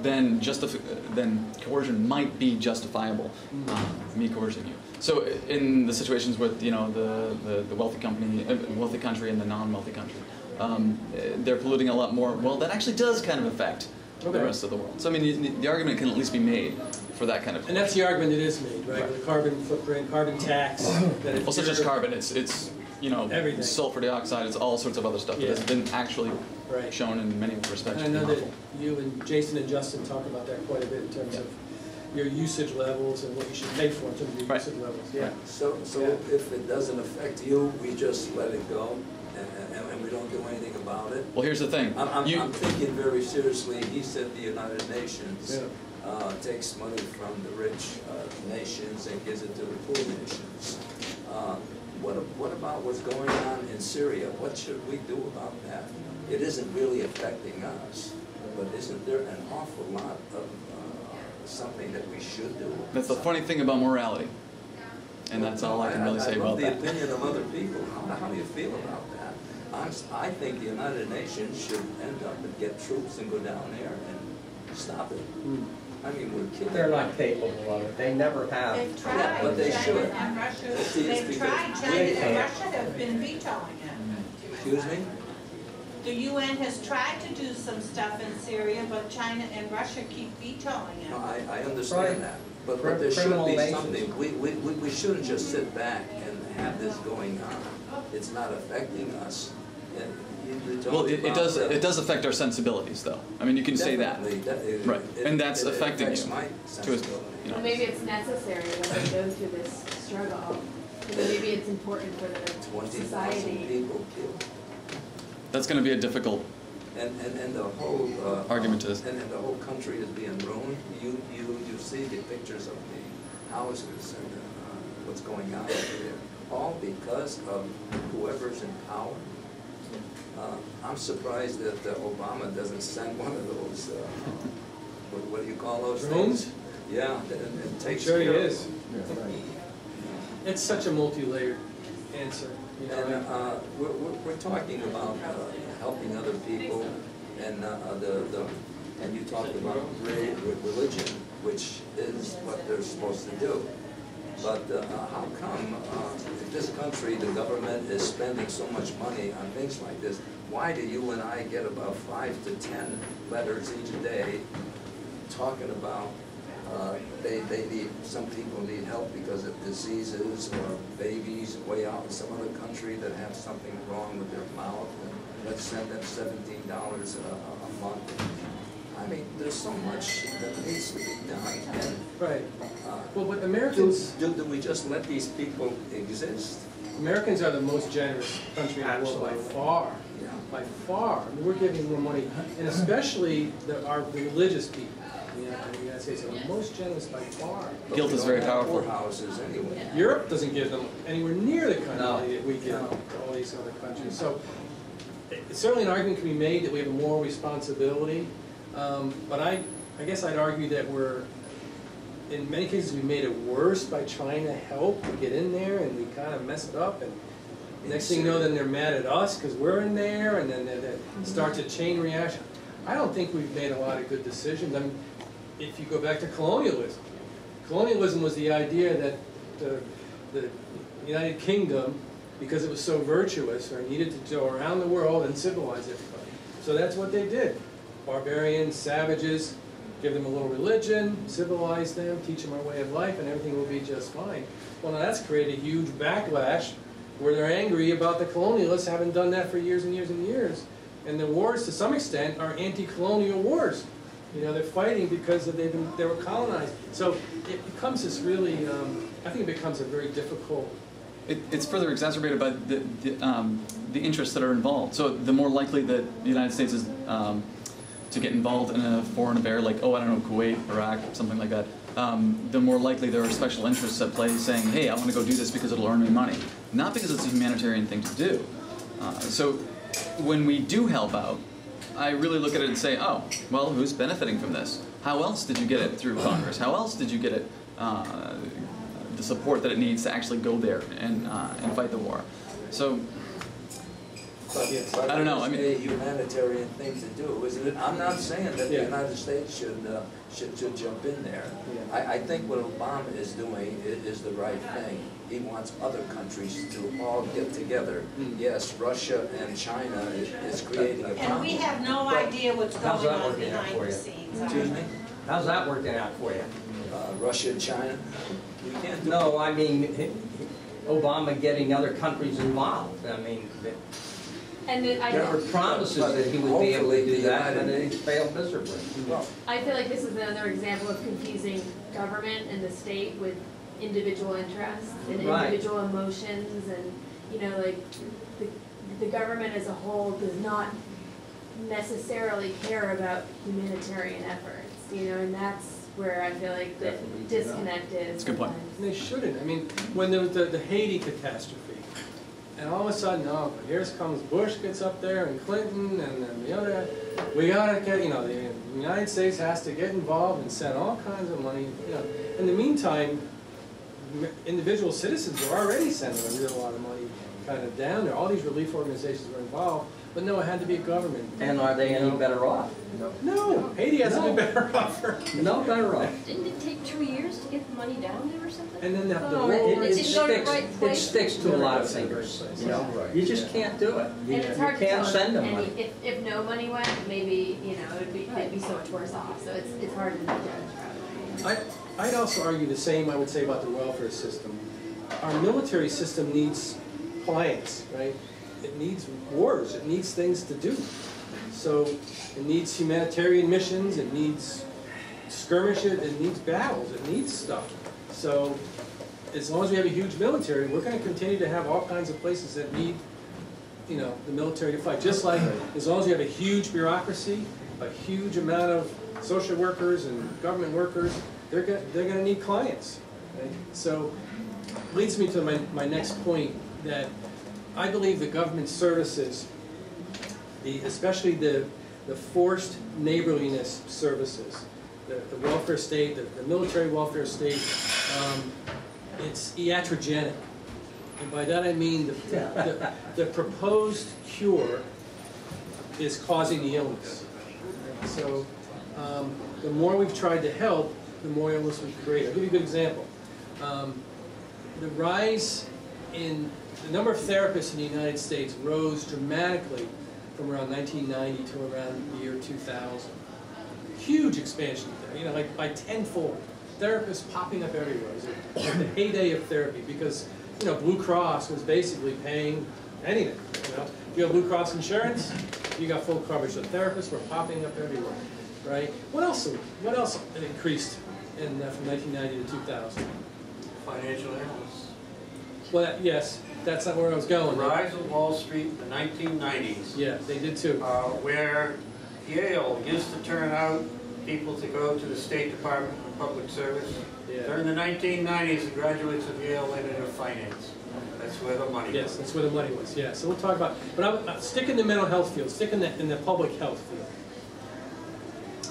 then coercion might be justifiable, me coercing you. So in the situations with, the wealthy country and the non-wealthy country, they're polluting a lot more. Well, that actually does kind of affect the rest of the world. So the argument can at least be made for that kind of. And that's the argument that is made, right? The carbon footprint, carbon tax. Well, such as carbon, it's everything. Sulfur dioxide, it's all sorts of other stuff that has been actually shown in many respects. And I know that you and Jason and Justin talk about that quite a bit in terms of your usage levels and what you should pay for in terms of your usage levels. Yeah. So if it doesn't affect you, we just let it go and we don't do anything about it. Well, here's the thing. I'm thinking very seriously. He said the United Nations takes money from the rich nations and gives it to the poor nations. What about what's going on in Syria? What should we do about that? It isn't really affecting us, but isn't there an awful lot of something that we should do? That's the funny thing about morality, and that's all I can really say about that. I love the opinion of other people. How do you feel about that? I think the United Nations should end up and get troops and go down there and stop it. We're kidding. They're not capable of it. They never have. They've tried. But they should. And Russia, they've tried. China and Russia have been vetoing it. Excuse me? The UN has tried to do some stuff in Syria, but China and Russia keep vetoing it. No, I understand that. But there should be something. We shouldn't just sit back and have this going on. It's not affecting us. Well, it does affect our sensibilities, though. You can say that, right? And that's affecting you. Well, maybe it's necessary when they go through this struggle. Maybe it's important for the society. 20,000 people killed. That's going to be a difficult and the whole argument to. And the whole country is being ruined. You see the pictures of the houses and what's going on over there. all because of whoever's in power? I'm surprised that Obama doesn't send one of those, what do you call those Drones? things? Yeah, and takes Sure he care of is. It's such a multi-layered answer. You know, And we're talking about helping other people, and and you talked about religion, which is what they're supposed to do. But how come in this country the government is spending so much money on things like this? Why do you and I get about 5 to 10 letters each day talking about some people need help because of diseases or babies way out in some other country that have something wrong with their mouth, and let's send them $17 a month. I mean, there's so much that needs to be done. And, right. Well, but Americans... Do we just let these people exist? Americans are the most generous country in the world by far. Yeah. By far. I mean, we're giving more money, and especially the religious people. In the United States are the most generous by far. Guilt is very powerful. Houses anyway. Europe doesn't give them anywhere near the kind of money that we give No. to all these other countries. So certainly an argument can be made that we have a moral responsibility, but I guess I'd argue that we're, in many cases, we made it worse by trying to help to get in there, and we kind of mess it up. And next thing you know, then they're mad at us because we're in there, and then it starts a chain reaction. I don't think we've made a lot of good decisions. I mean, if you go back to colonialism, colonialism was the idea that the United Kingdom, because it was so virtuous, or needed to go around the world and civilize everybody. So that's what they did. Barbarians, savages, give them a little religion, civilize them, teach them our way of life, and everything will be just fine. Well, now that's created a huge backlash where they're angry about the colonialists having done that for years and years and years. And the wars, to some extent, are anti-colonial wars. You know, they're fighting because they were colonized. So it becomes this really, I think it becomes a very difficult... It's further exacerbated by the interests that are involved. So the more likely that the United States is to get involved in a foreign affair, like, oh, I don't know, Kuwait, Iraq, something like that, the more likely there are special interests at play saying, hey, I want to go do this because it'll earn me money. Not because it's a humanitarian thing to do. So when we do help out, I really look at it and say, oh, well, who's benefiting from this? How else did you get it through Congress? How else did you get it, the support that it needs to actually go there and fight the war? So, But I don't know. I mean, it's a humanitarian thing to do, isn't it? I'm not saying that the United States should jump in there. Yeah. I think what Obama is doing is the right thing. He wants other countries to all get together. Yes, Russia and China is creating a problem. And we have no idea what's how's going that on working out behind for the you? scenes. Excuse me? How's that working out for you? Russia and China? We can't do No, I mean, Obama getting other countries involved. I mean, And there were promises that he would be able to do that, and it failed miserably. Well, I feel like this is another example of confusing government and the state with individual interests and Right. individual emotions, and, you know, like, the government as a whole does not necessarily care about humanitarian efforts, you know, and that's where I feel like the Definitely do not. disconnect is. That's a good point. sometimes. And they shouldn't. I mean, when there was the Haiti catastrophe, and all of a sudden, oh, but here comes Bush gets up there, and Clinton, and then the other, we gotta get, you know, the United States has to get involved and send all kinds of money, you know. In the meantime, individual citizens were already sending a real lot of money kind of down there. All these relief organizations were involved, but no, it had to be a government. And are they any better off? No, Haiti hasn't been better off for. No better off. Didn't it take 2 years to get the money down there or something? And then the No, war. it sticks to a lot of things, you know? You just can't do it. And it's You hard to can't tell send them any, money. if no money went, maybe, you know, they'd be so much worse off, so it's hard to judge. I'd also argue the same, I would say, about the welfare system. Our military system needs clients, right? It needs wars, it needs things to do. So it needs humanitarian missions, it needs skirmishes, it needs battles, it needs stuff. So as long as we have a huge military, we're going to continue to have all kinds of places that need, you know, the military to fight. Just like as long as we have a huge bureaucracy, a huge amount of social workers and government workers, they're going to need clients. Right? So leads me to my next point, that I believe the government services, especially the forced neighborliness services, the welfare state, the military welfare state, it's iatrogenic. And by that I mean the proposed cure is causing the illness. So the more we've tried to help, the more illness we create. I'll give you a good example. The rise in the number of therapists in the United States rose dramatically from around 1990 to around the year 2000. Huge expansion there, you know, like by tenfold. Therapists popping up everywhere. It was the heyday of therapy because, you know, Blue Cross was basically paying anything. You know, if you have Blue Cross insurance, you got full coverage. So therapists were popping up everywhere, right? What else increased from 1990 to 2000? Financial analysts. Well, yes, that's not where I was going. The rise of Wall Street in the 1990s. Yeah, they did too. Where Yale used to turn out people to go to the State Department of Public Service. Yeah. During the 1990s, the graduates of Yale went into finance. That's where the money was. Yes, that's where the money was, yeah. So we'll talk about, but I'm stick in the mental health field, stick in the public health field.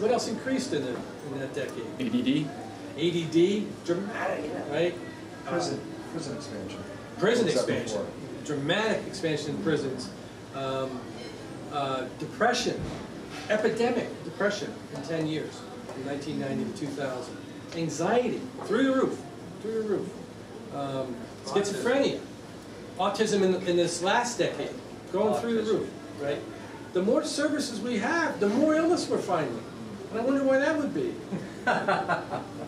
What else increased in that decade? ADD? ADD, dramatic, right? Prison expansion. Prison Except expansion, before. dramatic expansion in prisons. Depression, epidemic depression in 10 years, from 1990 to 2000. Anxiety, through the roof. Schizophrenia, autism in this last decade, going through the roof, right? The more services we have, the more illness we're finding. And I wonder why that would be.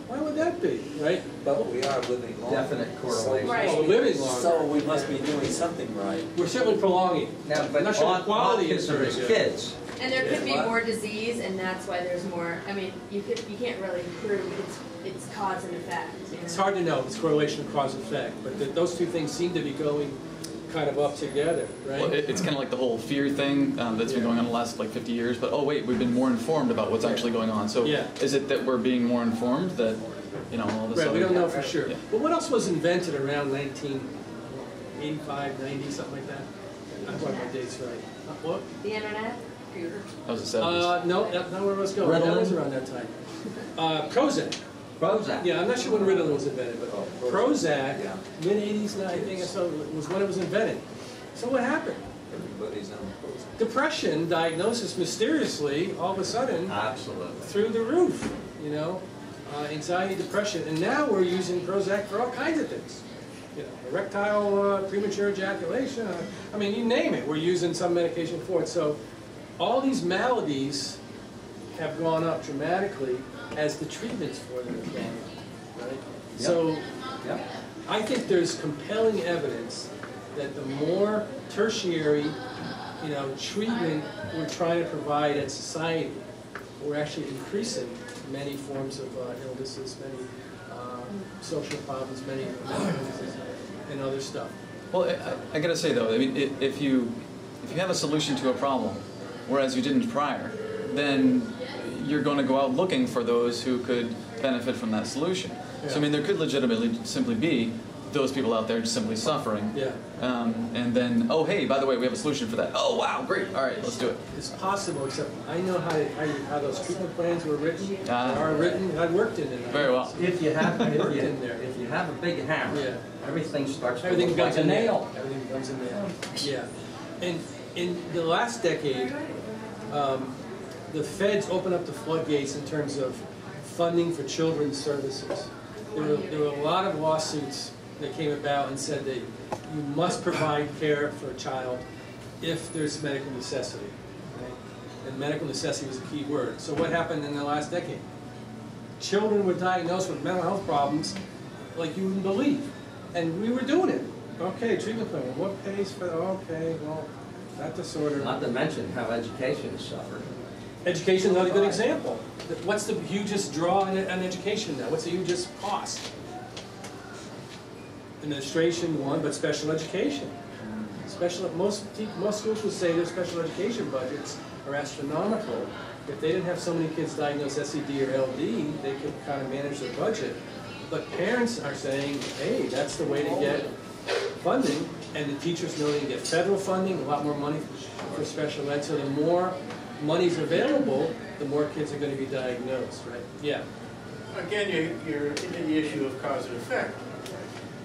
Why would that be, right? But we are living longer. Definite correlation. Right. Well, we're living longer. So we must be doing something right. We're certainly prolonging. Now, but I'm not sure the quality is autism very is good. kids. And there could be What? more disease, and that's why there's more. I mean, you can't really prove it's cause and effect. You know? It's hard to know if it's correlation of cause and effect, but those two things seem to be going kind of up together, right? Well, it's kind of like the whole fear thing that's been going on the last like 50 years, but oh wait, we've been more informed about what's actually going on. So Yeah. is it that we're being more informed that, you know, all of a sudden... Right, we don't know for sure. Yeah. But what else was invented around 1985, 90, something like that? I got my dates right. What? The internet. That was the 70s. No, that's not where I was going. That Ritalin? was around that time. Prozac. Prozac. Yeah, I'm not sure when Ritalin was invented, but Prozac, Yeah. mid-80s, I think, so was when it was invented. So what happened? Everybody's on Prozac. Depression diagnosis mysteriously, all of a sudden, Absolutely. through the roof, you know, anxiety, depression, and now we're using Prozac for all kinds of things. You know, erectile premature ejaculation, I mean, you name it, we're using some medication for it. So all these maladies have gone up dramatically as the treatments for them have gone up, right? Yep. So Yep. I think there's compelling evidence that the more tertiary, you know, treatment we're trying to provide as society, we're actually increasing many forms of illnesses, many social problems, many mental illnesses, and other stuff. Well, I gotta say though, I mean, if you have a solution to a problem, whereas you didn't prior, then you're going to go out looking for those who could benefit from that solution. So I mean, there could legitimately simply be those people out there just simply suffering. Yeah. And then, oh hey, by the way, we have a solution for that. Oh wow, great. All right, let's do it. It's possible, except I know how those treatment plans were written, Ah. are written. I worked in it. Very well. If you have in there. if you have a big hammer, Yeah. everything starts to Everything look becomes like a a nail. nail. Everything becomes a nail. Yeah. And in the last decade, the feds opened up the floodgates in terms of funding for children's services. There were a lot of lawsuits that came about and said that you must provide care for a child if there's medical necessity. Right? And medical necessity was a key word. So what happened in the last decade? Children were diagnosed with mental health problems like you wouldn't believe. And we were doing it. Okay, treatment plan. What pays for, okay, well, that disorder. Not to mention how education has suffered. Education is another good example. What's the hugest draw on education now? What's the hugest cost? Administration, one, but special education. Most schools would say their special education budgets are astronomical. If they didn't have so many kids diagnosed SED or LD, they could kind of manage their budget. But parents are saying, hey, that's the way to get funding, and the teachers know they can get federal funding, a lot more money for special ed, so the more money's available, the more kids are going to be diagnosed, right? Yeah. Again, you're into the issue of cause and effect.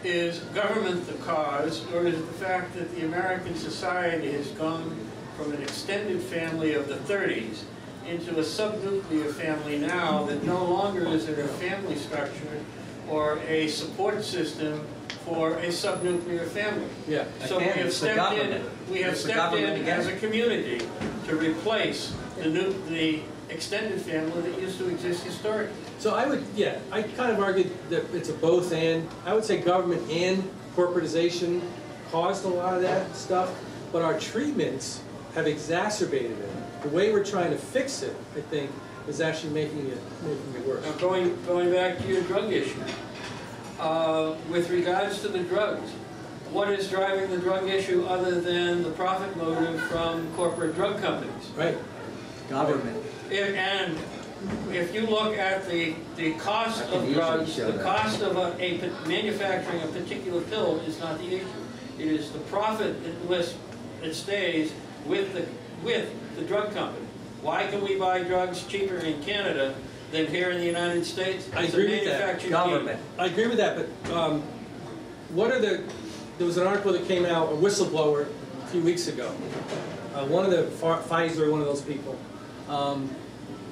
Is government the cause, or is it the fact that the American society has gone from an extended family of the 30s into a subnuclear family now, that no longer is there a family structure or a support system for a subnuclear family? Yeah. So we have stepped in. We have stepped in as a community to replace the extended family that used to exist historically. So I would, yeah, I kind of argued that it's a both and. I would say government and corporatization caused a lot of that stuff, but our treatments have exacerbated it. The way we're trying to fix it, I think, is actually making it worse. Now going back to your drug issue, with regards to the drugs, what is driving the drug issue other than the profit motive from corporate drug companies? Right. Government. And if you look at the cost of drugs, the cost of manufacturing a particular pill is not the issue. It is the profit that stays with the drug company. Why can we buy drugs cheaper in Canada than here in the United States? I agree with that. Government. I agree with that, but there was an article that came out, a whistleblower, a few weeks ago. One of the Pfizer, one of those people.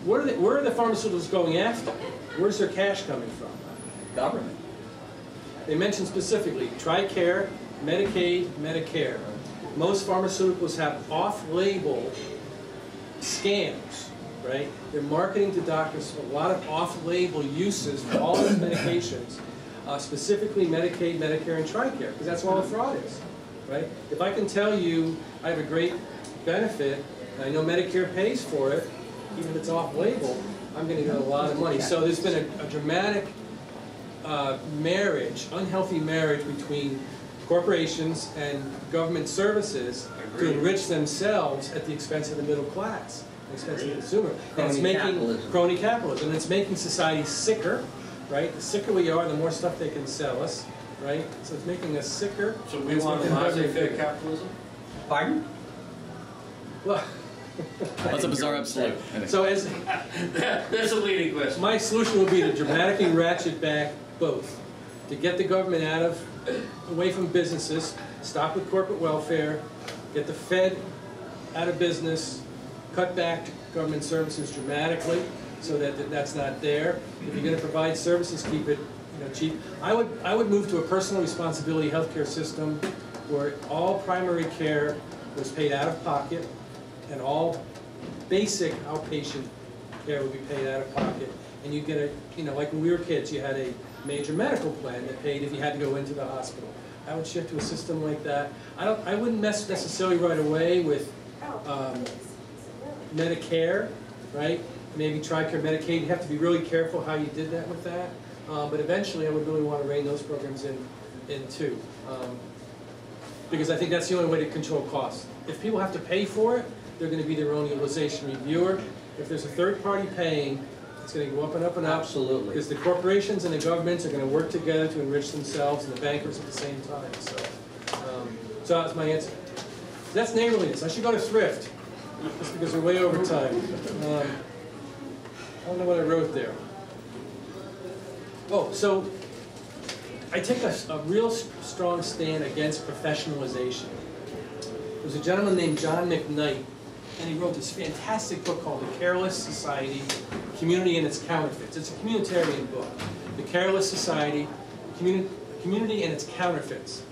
Where are the pharmaceuticals going after? Where's their cash coming from? Government. They mentioned specifically TRICARE, Medicaid, Medicare. Most pharmaceuticals have off-label scams, right? They're marketing to doctors a lot of off-label uses for all those medications, specifically Medicaid, Medicare, and TRICARE, because that's where all the fraud is, right? If I can tell you I have a great benefit, and I know Medicare pays for it, even if it's off-label, I'm going to get a lot of money. So there's been a dramatic marriage, unhealthy marriage between corporations and government services to enrich themselves at the expense of the middle class, at the expense of the consumer. And it's making crony capitalism, and it's making society sicker, right? The sicker we are, the more stuff they can sell us, right? So it's making us sicker. So we want laissez-faire capitalism? Pardon? Well, That's a bizarre absolute. so as that's a leading question. my solution would be to dramatically ratchet back both, to get the government away from businesses, stop with corporate welfare, get the Fed out of business, cut back government services dramatically so that that's not there. If you're going to provide services, keep it cheap. I would move to a personal responsibility healthcare system where all primary care was paid out of pocket and all basic outpatient care would be paid out of pocket. And you get like when we were kids, you had a major medical plan that paid if you had to go into the hospital. I would shift to a system like that. I wouldn't mess necessarily right away with Medicare, right? Maybe TRICARE, Medicaid. You have to be really careful how you did that with that. But eventually, I would really want to rein those programs in too, because I think that's the only way to control costs. If people have to pay for it, they're going to be their own utilization reviewer. If there's a third party paying, it's going to go up and up and up. Absolutely. Because the corporations and the governments are going to work together to enrich themselves and the bankers at the same time. So that's my answer. That's neighborliness. I should go to Thrift, just because we're way over time. I don't know what I wrote there. Oh, so I take a real strong stand against professionalization. There's a gentleman named John McKnight, and he wrote this fantastic book called The Careless Society, Community and Its Counterfeits. It's a communitarian book. The Careless Society, Community and Its Counterfeits.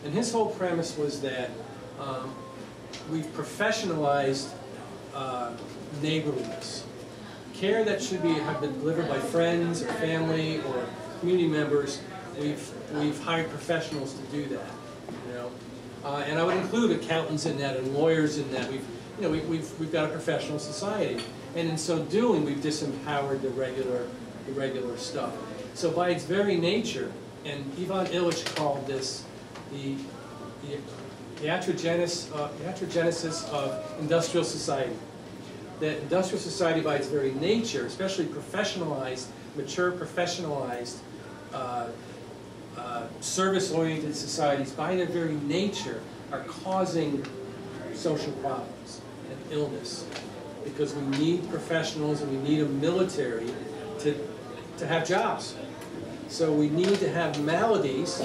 And his whole premise was that we've professionalized neighborliness. Care that should have been delivered by friends or family or community members, we've hired professionals to do that. And I would include accountants in that and lawyers in that. We've got a professional society, and in so doing, we've disempowered the regular stuff. So by its very nature, and Ivan Illich called this the iatrogenesis of industrial society. That industrial society, by its very nature, especially professionalized, mature professionalized service-oriented societies, by their very nature, are causing social problems and illness, because we need professionals and we need a military to have jobs. So we need to have maladies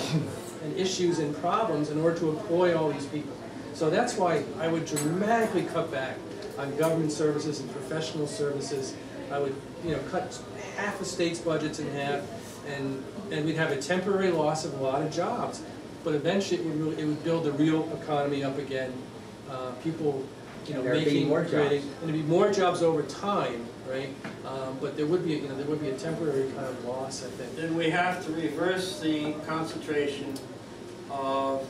and issues and problems in order to employ all these people. So that's why I would dramatically cut back on government services and professional services. I would, cut half a state's budgets in half, and we'd have a temporary loss of a lot of jobs. But eventually, it would build the real economy up again. People, making, more jobs. creating, and there'd be more jobs over time, right? But there would be, there would be a temporary kind of loss, I think. Then we have to reverse the concentration of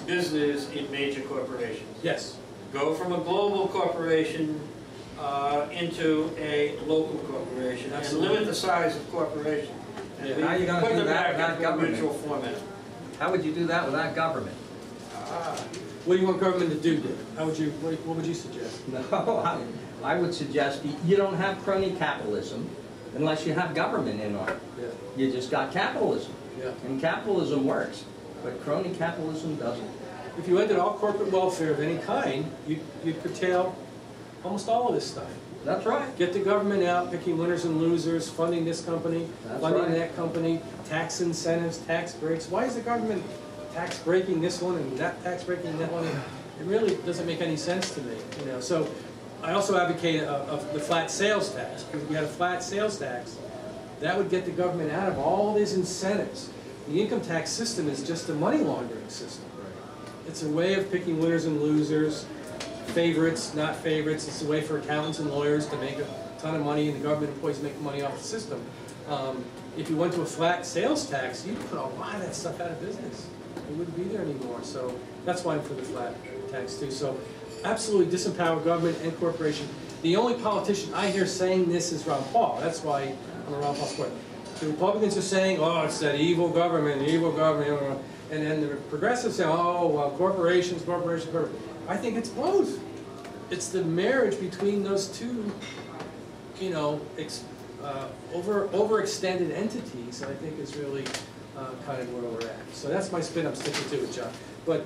business in major corporations. Yes. Go from a global corporation into a local corporation, Absolutely. and limit the size of corporations. And How are you going to do that without government? Original format. How would you do that without government? What do you want government to do, Dave? What would you suggest? No, I would suggest you don't have crony capitalism unless you have government in on it. Yeah. You just got capitalism. Yeah. And capitalism works, but crony capitalism doesn't. If you ended all corporate welfare of any kind, you'd curtail almost all of this stuff. That's right. Get the government out, picking winners and losers, funding this company, That's funding right. that company, tax incentives, tax breaks. Why is the government tax breaking this one and that tax breaking that one? It really doesn't make any sense to me. So I also advocate of the flat sales tax, because if we had a flat sales tax, that would get the government out of all these incentives. The income tax system is just a money laundering system. It's a way of picking winners and losers, favorites, not favorites. It's a way for accountants and lawyers to make a ton of money, and the government employees make money off the system. If you went to a flat sales tax, you'd put a lot of that stuff out of business. It wouldn't be there anymore. So that's why I'm for the flat tax too. So absolutely disempower government and corporation. The only politician I hear saying this is Ron Paul. That's why I'm a Ron Paul supporter. The Republicans are saying, oh, it's that evil government, and then the progressives say, oh, well, corporations. I think it's both. It's the marriage between those two, overextended entities that I think is really kind of where we're at. So that's my spin. I'm sticking to it, John. But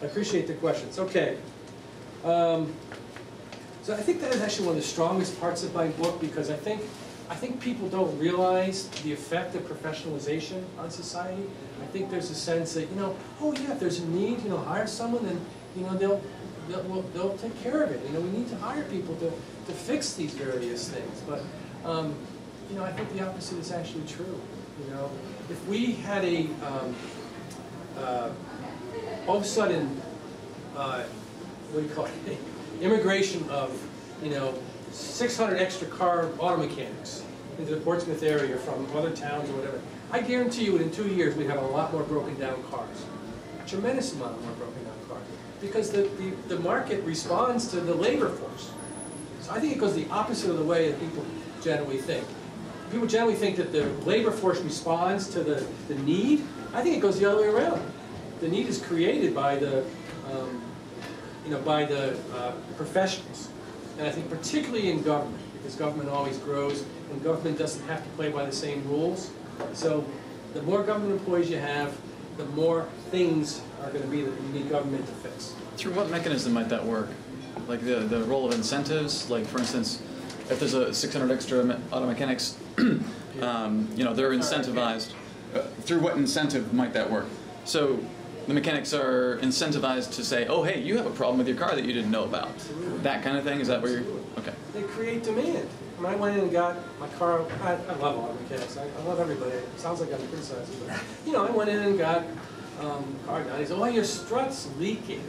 I appreciate the questions. Okay. So I think that is actually one of the strongest parts of my book, because I think people don't realize the effect of professionalization on society. I think there's a sense that, oh yeah, if there's a need, hire someone, and they'll take care of it. We need to hire people to fix these various things. But I think the opposite is actually true. If we had all of a sudden, what do you call it? Immigration of 600 extra car auto mechanics into the Portsmouth area from other towns or whatever. I guarantee you in 2 years we'd have a lot more broken down cars. A tremendous amount more broken down cars. Because the market responds to the labor force. So I think it goes the opposite of the way that people generally think. People generally think that the labor force responds to the need. I think it goes the other way around. The need is created by the professionals. And I think particularly in government, because government always grows, and government doesn't have to play by the same rules. So the more government employees you have, the more things are going to be that you need government to fix. Through what mechanism might that work? Like the role of incentives? Like, for instance, if there's a 600 extra auto mechanics, they're incentivized. Through what incentive might that work? So the mechanics are incentivized to say, oh, hey, you have a problem with your car that you didn't know about. That kind of thing? Is that where you're... Okay. They create demand. I went in and got my car. I love auto mechanics. I love everybody. It sounds like I'm criticizing, but I went in and got a car done. He said, "Oh, your strut's leaking.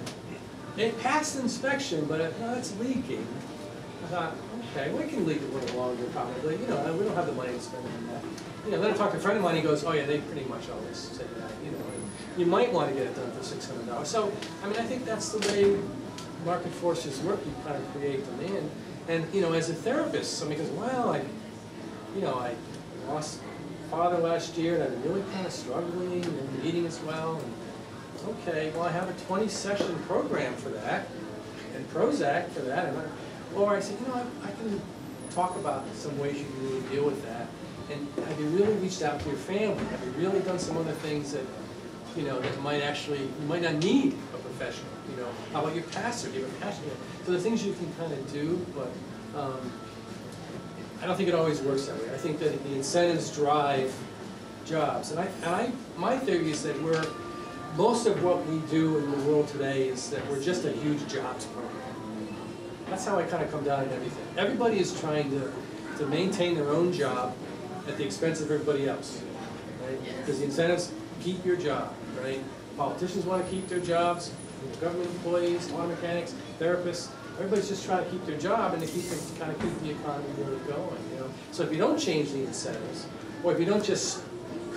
It passed inspection, but it's leaking." I thought, okay, we can leak it a little longer, probably. We don't have the money to spend on that. Then I talked to a friend of mine. He goes, "Oh yeah, they pretty much always say that. You might want to get it done for $600." So I think that's the way market forces work. You kind of create demand. And, as a therapist, somebody goes, well, I lost my father last year, and I'm really kind of struggling and eating as well. And, okay, well, I have a 20-session program for that, and Prozac for that. Or I said, talk about some ways you can really deal with that. And have you really reached out to your family? Have you really done some other things that, you know, that might actually, you might not need a professional, you know? How about your pastor? Do you have a pastor? So the things you can kind of do, but I don't think it always works that way. I think that the incentives drive jobs. And my theory is that most of what we do in the world today is that we're just a huge jobs program. That's how I kind of come down on everything. Everybody is trying to maintain their own job at the expense of everybody else, right? Because the incentives keep your job, right? Politicians want to keep their jobs, government employees, auto mechanics, therapists. Everybody's just trying to keep their job and to kind of keep the economy really going, you know? So if you don't change the incentives, or if you don't just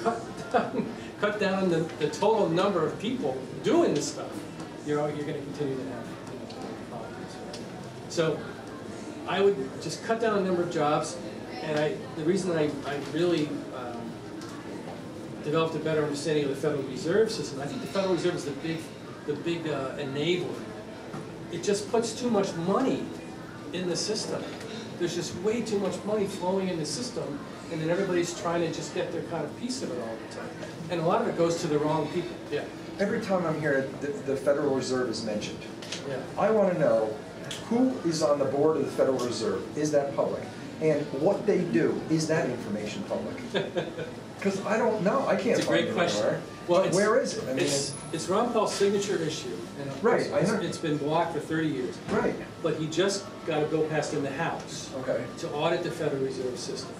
cut down the total number of people doing this stuff, you're going to continue to have problems. Right? So I would just cut down the number of jobs, and the reason I really developed a better understanding of the Federal Reserve System, I think the Federal Reserve is the big enabler. It just puts too much money in the system. There's just way too much money flowing in the system, and then everybody's trying to just get their kind of piece of it all the time. And a lot of it goes to the wrong people. Yeah. Every time I'm here, the Federal Reserve is mentioned. Yeah. I want to know who is on the board of the Federal Reserve. Is that public? And what they do, is that information public? Because I don't know. I can't It's a great question. Well, where is it? I mean, it's Ron Paul's signature issue, and right, it's been blocked for 30 years. Right. But he just got a bill passed in the House to audit the Federal Reserve System.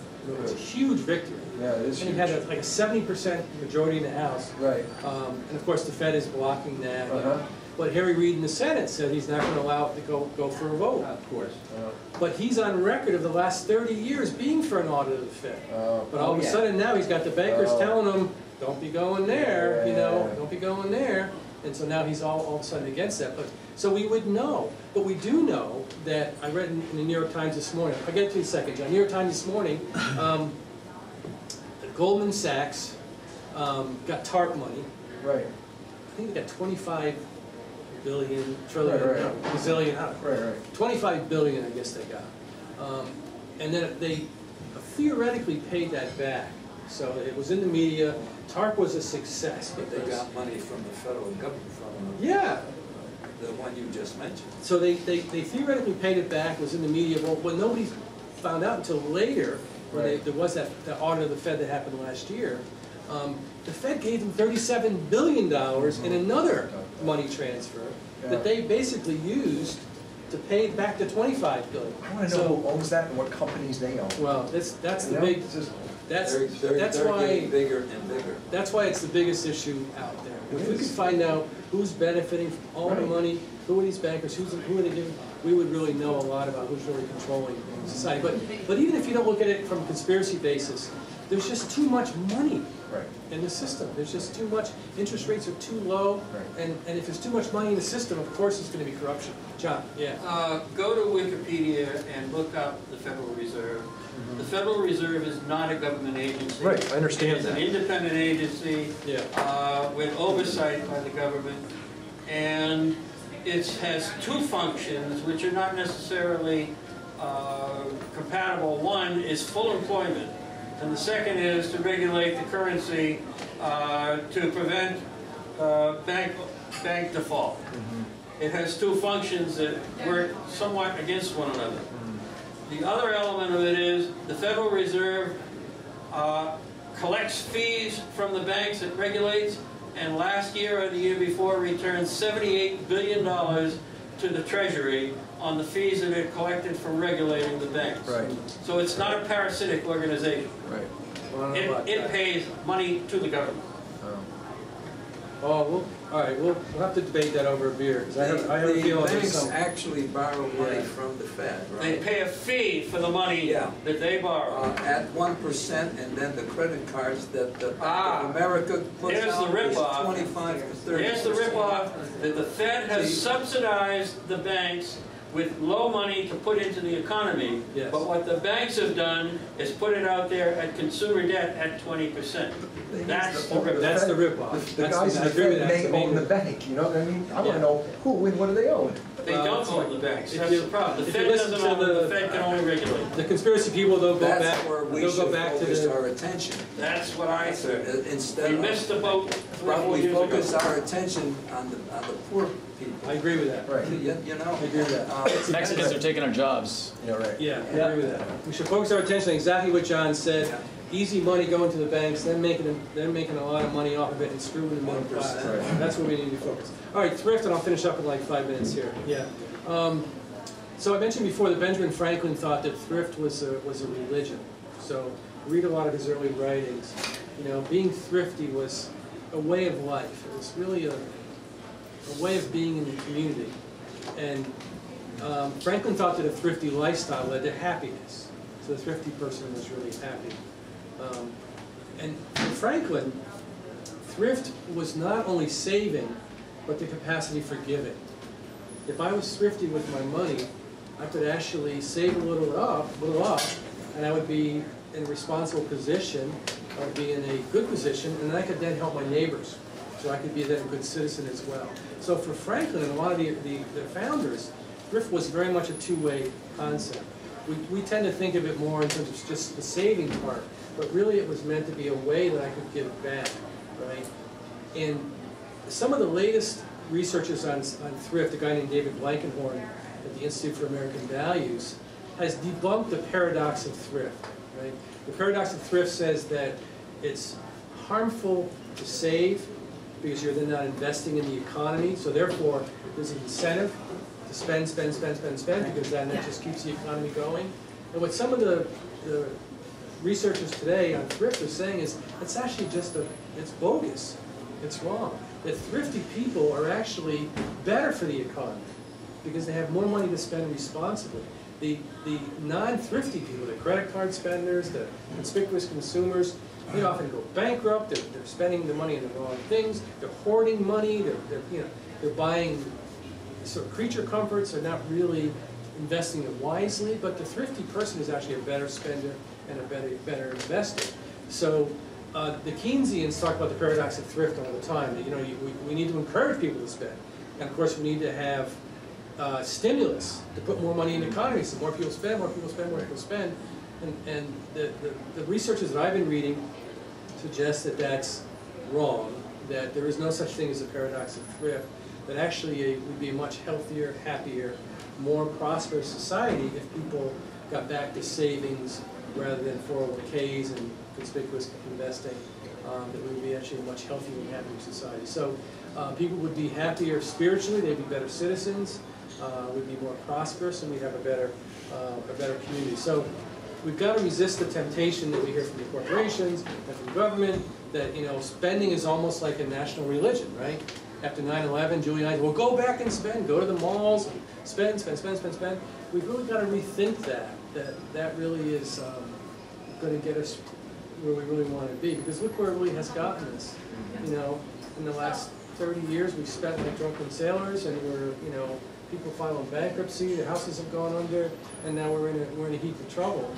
It's a huge victory. Yeah, it is and huge. he had like a 70% majority in the House. Right. And of course the Fed is blocking that. But Harry Reid in the Senate said he's not going to allow it to go for a vote. Of course. But he's on record of the last 30 years being for an audit of the Fed. But all of a sudden now he's got the bankers telling him, don't be going there, you know, don't be going there. And so now he's all of a sudden against that. But so we would know, but we do know that I read in the New York Times this morning. I'll get to you in a second, John. New York Times this morning, Goldman Sachs got TARP money. Right. I think they got 25 billion, trillion, bazillion, 25 billion I guess they got. And then they theoretically paid that back. So it was in the media. TARP was a success. But they got money from the federal government, from the one you just mentioned. So they theoretically paid it back, was in the media. Well, nobody found out until later, when there was that audit of the Fed that happened last year. The Fed gave them $37 billion in another money transfer that they basically used to pay back the $25 billion. I want to know who owns that and what companies they own. Well, that's the big. That's why getting bigger and bigger. That's why it's the biggest issue out there. If we could find out who's benefiting from all the money, who are these bankers, who are they giving, we would really know a lot about who's really controlling society. But even if you don't look at it from a conspiracy basis, there's just too much money in the system. There's just too much. Interest rates are too low, and if there's too much money in the system, of course there's going to be corruption. John, go to Wikipedia and look up the Federal Reserve. The Federal Reserve is not a government agency. Right, I understand that. It's an independent agency with oversight by the government, and it has two functions which are not necessarily compatible. One is full employment, and the second is to regulate the currency to prevent bank default. It has two functions that work somewhat against one another. The other element of it is the Federal Reserve collects fees from the banks it regulates, and last year or the year before returned $78 billion to the Treasury on the fees that it collected from regulating the banks. So it's not a parasitic organization. It pays money to the government. All right, we'll have to debate that over a beer, because I have a feeling the banks actually borrow money from the Fed, right? They pay a fee for the money that they borrow. At 1%, and then the credit cards that the Bank of America puts out is 25 to 30%. Here's the rip-off, that the Fed has subsidized the banks with low money to put into the economy. But what the banks have done is put it out there at consumer debt at 20%. That's the rip-off. That's the rip-off. The guys in the Fed may own the bank, you know what I mean? I want to know who and what do they own? They don't own the banks. That's the problem. The Fed doesn't own them. The Fed can only regulate. The conspiracy people, they'll go That's back. where we They'll should go back to focus the. our attention. That's what I said. Instead We of, missed the boat 3 or 4 we years focus ago. our attention on the poor people. I agree with that. Right. You know? I agree with that. Mexicans are taking our jobs. Yeah, right. Yeah, I agree with that. We should focus our attention on exactly what John said. Easy money going to the banks, then making a lot of money off of it and screwing the middle class. Right. That's where we need to focus. All right, thrift, and I'll finish up in like 5 minutes here. Yeah. So I mentioned before that Benjamin Franklin thought that thrift was a religion. So read a lot of his early writings. You know, being thrifty was a way of life. It was really a way of being in the community. And Franklin thought that a thrifty lifestyle led to happiness. So the thrifty person was really happy. And for Franklin, thrift was not only saving, but the capacity for giving. If I was thrifty with my money, I could actually save a little up, and I would be in a responsible position, I would be in a good position, and I could then help my neighbors. So I could be then a good citizen as well. So for Franklin and a lot of the founders, thrift was very much a two-way concept. We tend to think of it more in terms of just the saving part, but really it was meant to be a way that I could give back, right? And some of the latest researchers on thrift, a guy named David Blankenhorn at the Institute for American Values, has debunked the paradox of thrift, right? The paradox of thrift says that it's harmful to save because you're then not investing in the economy, so therefore there's an incentive to spend, because then that just keeps the economy going. And what some of the researchers today on thrift are saying is it's actually just it's bogus, it's wrong. That thrifty people are actually better for the economy because they have more money to spend responsibly. The non-thrifty people, the credit card spenders, the conspicuous consumers, they often go bankrupt. They're spending the money on the wrong things. They're hoarding money. They're buying sort of creature comforts. They're not really investing it wisely. But the thrifty person is actually a better spender and a better investor. So the Keynesians talk about the paradox of thrift all the time. That we need to encourage people to spend, and of course we need to have stimulus to put more money in the economy. So more people spend, more people spend, more people spend. And the researches that I've been reading suggest that that's wrong, that there is no such thing as a paradox of thrift, that actually it would be a much healthier, happier, more prosperous society if people got back to savings rather than 401ks and conspicuous investing. That we would be actually a much healthier and happier society. So people would be happier spiritually, they'd be better citizens, we'd be more prosperous, and we'd have a better community. So we've got to resist the temptation that we hear from the corporations and from government that spending is almost like a national religion, right? After 9/11, Julie and I said, well, go back and spend, go to the malls, and spend. We've really got to rethink that really is going to get us where we really want to be, because look where it really has gotten us. In the last 30 years, we've spent like drunken sailors, and we're people filing bankruptcy, their houses have gone under, and now we're in a heap of trouble.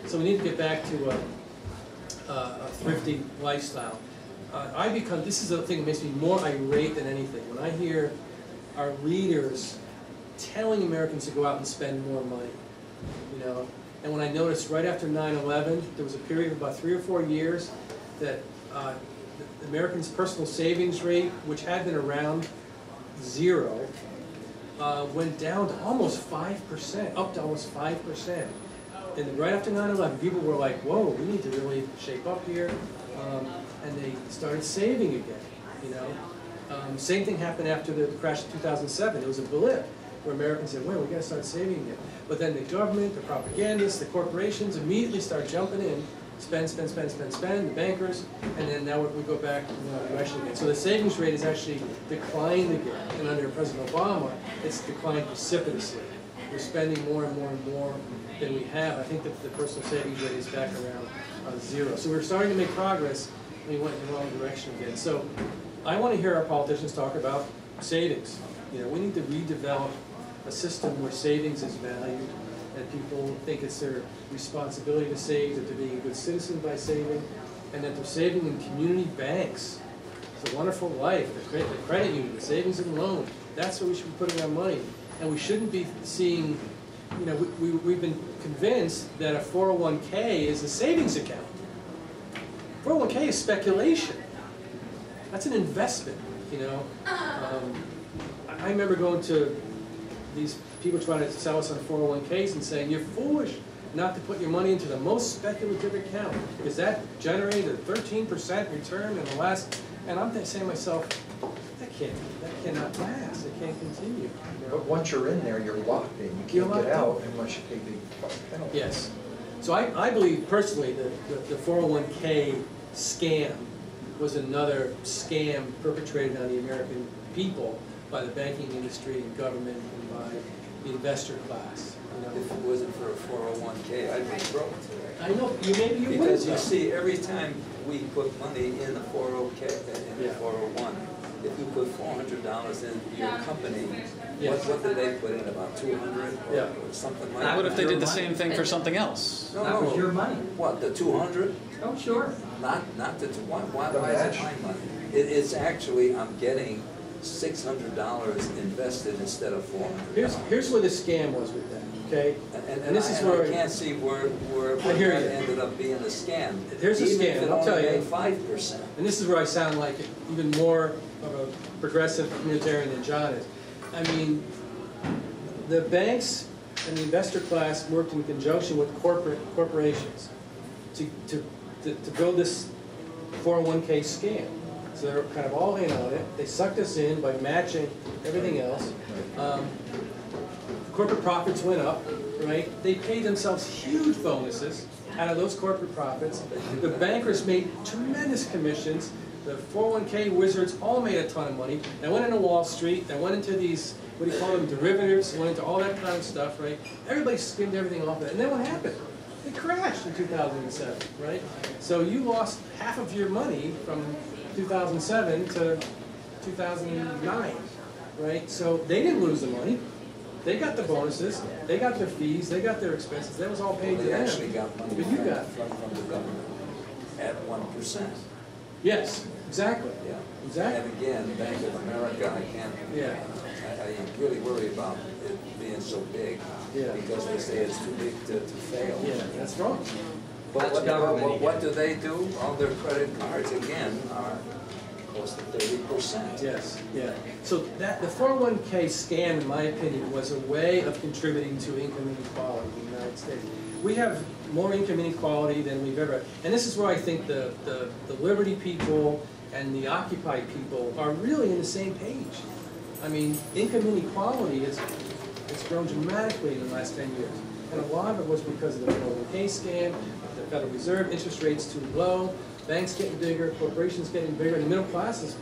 So we need to get back to a thrifty lifestyle. This is the thing that makes me more irate than anything. When I hear our leaders telling Americans to go out and spend more money, and when I noticed right after 9/11, there was a period of about 3 or 4 years that the Americans' personal savings rate, which had been around 0, went down to almost 5%, up to almost 5%. And right after 9/11, people were like, whoa, we need to really shape up here. And they started saving again, Same thing happened after the crash of 2007. There was a blip where Americans said, well, we got to start saving again. But then the government, the propagandists, the corporations immediately start jumping in, spend, the bankers, and then now we go back in the other direction again. So the savings rate has actually declined again. And under President Obama, it's declined precipitously. We're spending more and more and more than we have. I think that the personal savings rate is back around 0. So we're starting to make progress, and we went in the wrong direction again. So I want to hear our politicians talk about savings. We need to redevelop a system where savings is valued, and people think it's their responsibility to save, that they're being a good citizen by saving, and that they're saving in community banks. It's a wonderful life. The credit union, the savings and loan, that's where we should be putting our money. And we shouldn't be seeing you know, we've been convinced that a 401k is a savings account. 401k is speculation. That's an investment, you know. I remember going to these people trying to sell us on 401ks and saying, you're foolish not to put your money into the most speculative account, because that generated a 13% return in the last, and I'm saying to myself, that cannot last, it can't continue. You know? But once you're in there, you're locked in. You can't get out unless you pay big penalties. Yes. So I believe personally that the 401k scam was another scam perpetrated on the American people by the banking industry and government and by the investor class. You know? If it wasn't for a 401k, I'd be broke. I know, maybe you would. Because you see, every time we put money in the 401k, in the 401, if you put $400 in your company, what did they put in, about 200 or something like that? What if they did the same thing for something else? That was your money. What, the 200? Oh, sure. Not the, why is it my money? It's actually, I'm getting $600 invested instead of $400. Here's where the scam was with that, okay? And this is where I can't see where that ended up being a scam. Here's a scam, I'll tell you. 5%. And this is where I sound like even more of a progressive communitarian than John is. I mean, the banks and the investor class worked in conjunction with corporations to build this 401k scam. So they're kind of all in on it. They sucked us in by matching everything else. Corporate profits went up, right? They paid themselves huge bonuses out of those corporate profits. The bankers made tremendous commissions. The 401k wizards all made a ton of money. They went into Wall Street. They went into these, what do you call them, derivatives. They went into all that kind of stuff, right? Everybody skimmed everything off of it. And then what happened? It crashed in 2007, right? So you lost half of your money from 2007 to 2009, right? So they didn't lose the money. They got the bonuses, they got their fees, they got their expenses. That was all paid to them. They actually got money But you got from the government at 1%. Yes, exactly. Yeah. Exactly. And again, Bank of America, I can't. Yeah. I really worry about it being so big because they say it's too big to fail. Yeah, that's wrong. But what do they do? All their credit cards again are close to 30%. Yes, yeah. So that the 401k scam, in my opinion, was a way of contributing to income inequality in the United States. We have more income inequality than we've ever. And this is where I think the Liberty people and the Occupy people are really in the same page. I mean, income inequality has grown dramatically in the last 10 years. And a lot of it was because of the 401k scam, the Federal Reserve, interest rates too low, banks getting bigger, corporations getting bigger, and the middle classes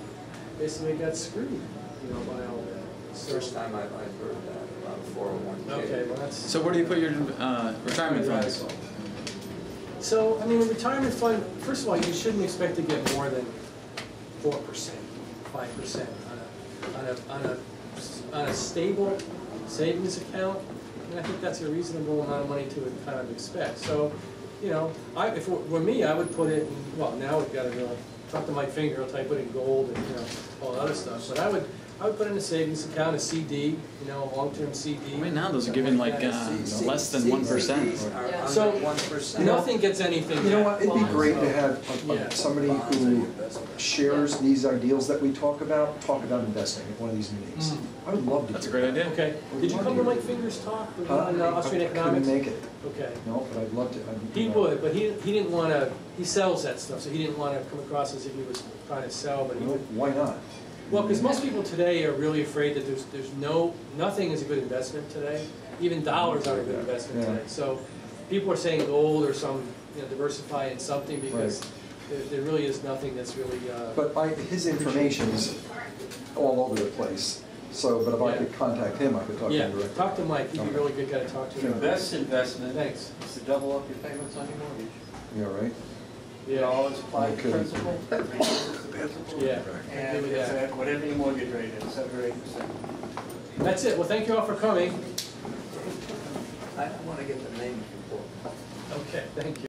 basically got screwed, you know, by all that. So, first time I've heard that about 401k. Okay, well that's... So where do you put your retirement funds? So, I mean, a retirement fund, first of all, you shouldn't expect to get more than 4%, 5% on a stable savings account. And I think that's a reasonable amount of money to kind of expect. So, you know, if it were me, I would put it in, well, now we've got to talk to my finger, I'll type it in gold and, you know, all that other stuff. But I would put in a savings account, a CD, you know, a long-term CD. Right now, those are giving like less than 1%. So 1%. Nothing gets anything. You know what? It'd be great to have somebody who shares these ideals that we talk about investing at one of these meetings. I would love to. That's a great idea. Okay. Did you come to Mike Finger's talk on Austrian I economics? couldn't make it. Okay. No, but I'd love to. He would, but he didn't want to. He sells that stuff, so he didn't want to come across as if he was trying to sell. But he would. Why not? Well, because most people today are really afraid that nothing is a good investment today. Even dollars aren't a good investment today. So people are saying gold or some, you know, diversify in something because there really is nothing that's really. But his information is all over the place. So, but if I could contact him, I could talk to him directly. Talk to Mike. He'd be a really good guy to talk to. The best investment Thanks. is to double up your payments on your mortgage. Yeah, right. You always apply the principal. Yeah. And it's at whatever your mortgage rate is, 7 or 8%. That's it. Well, thank you all for coming. I want to get the name of the book. Okay, thank you.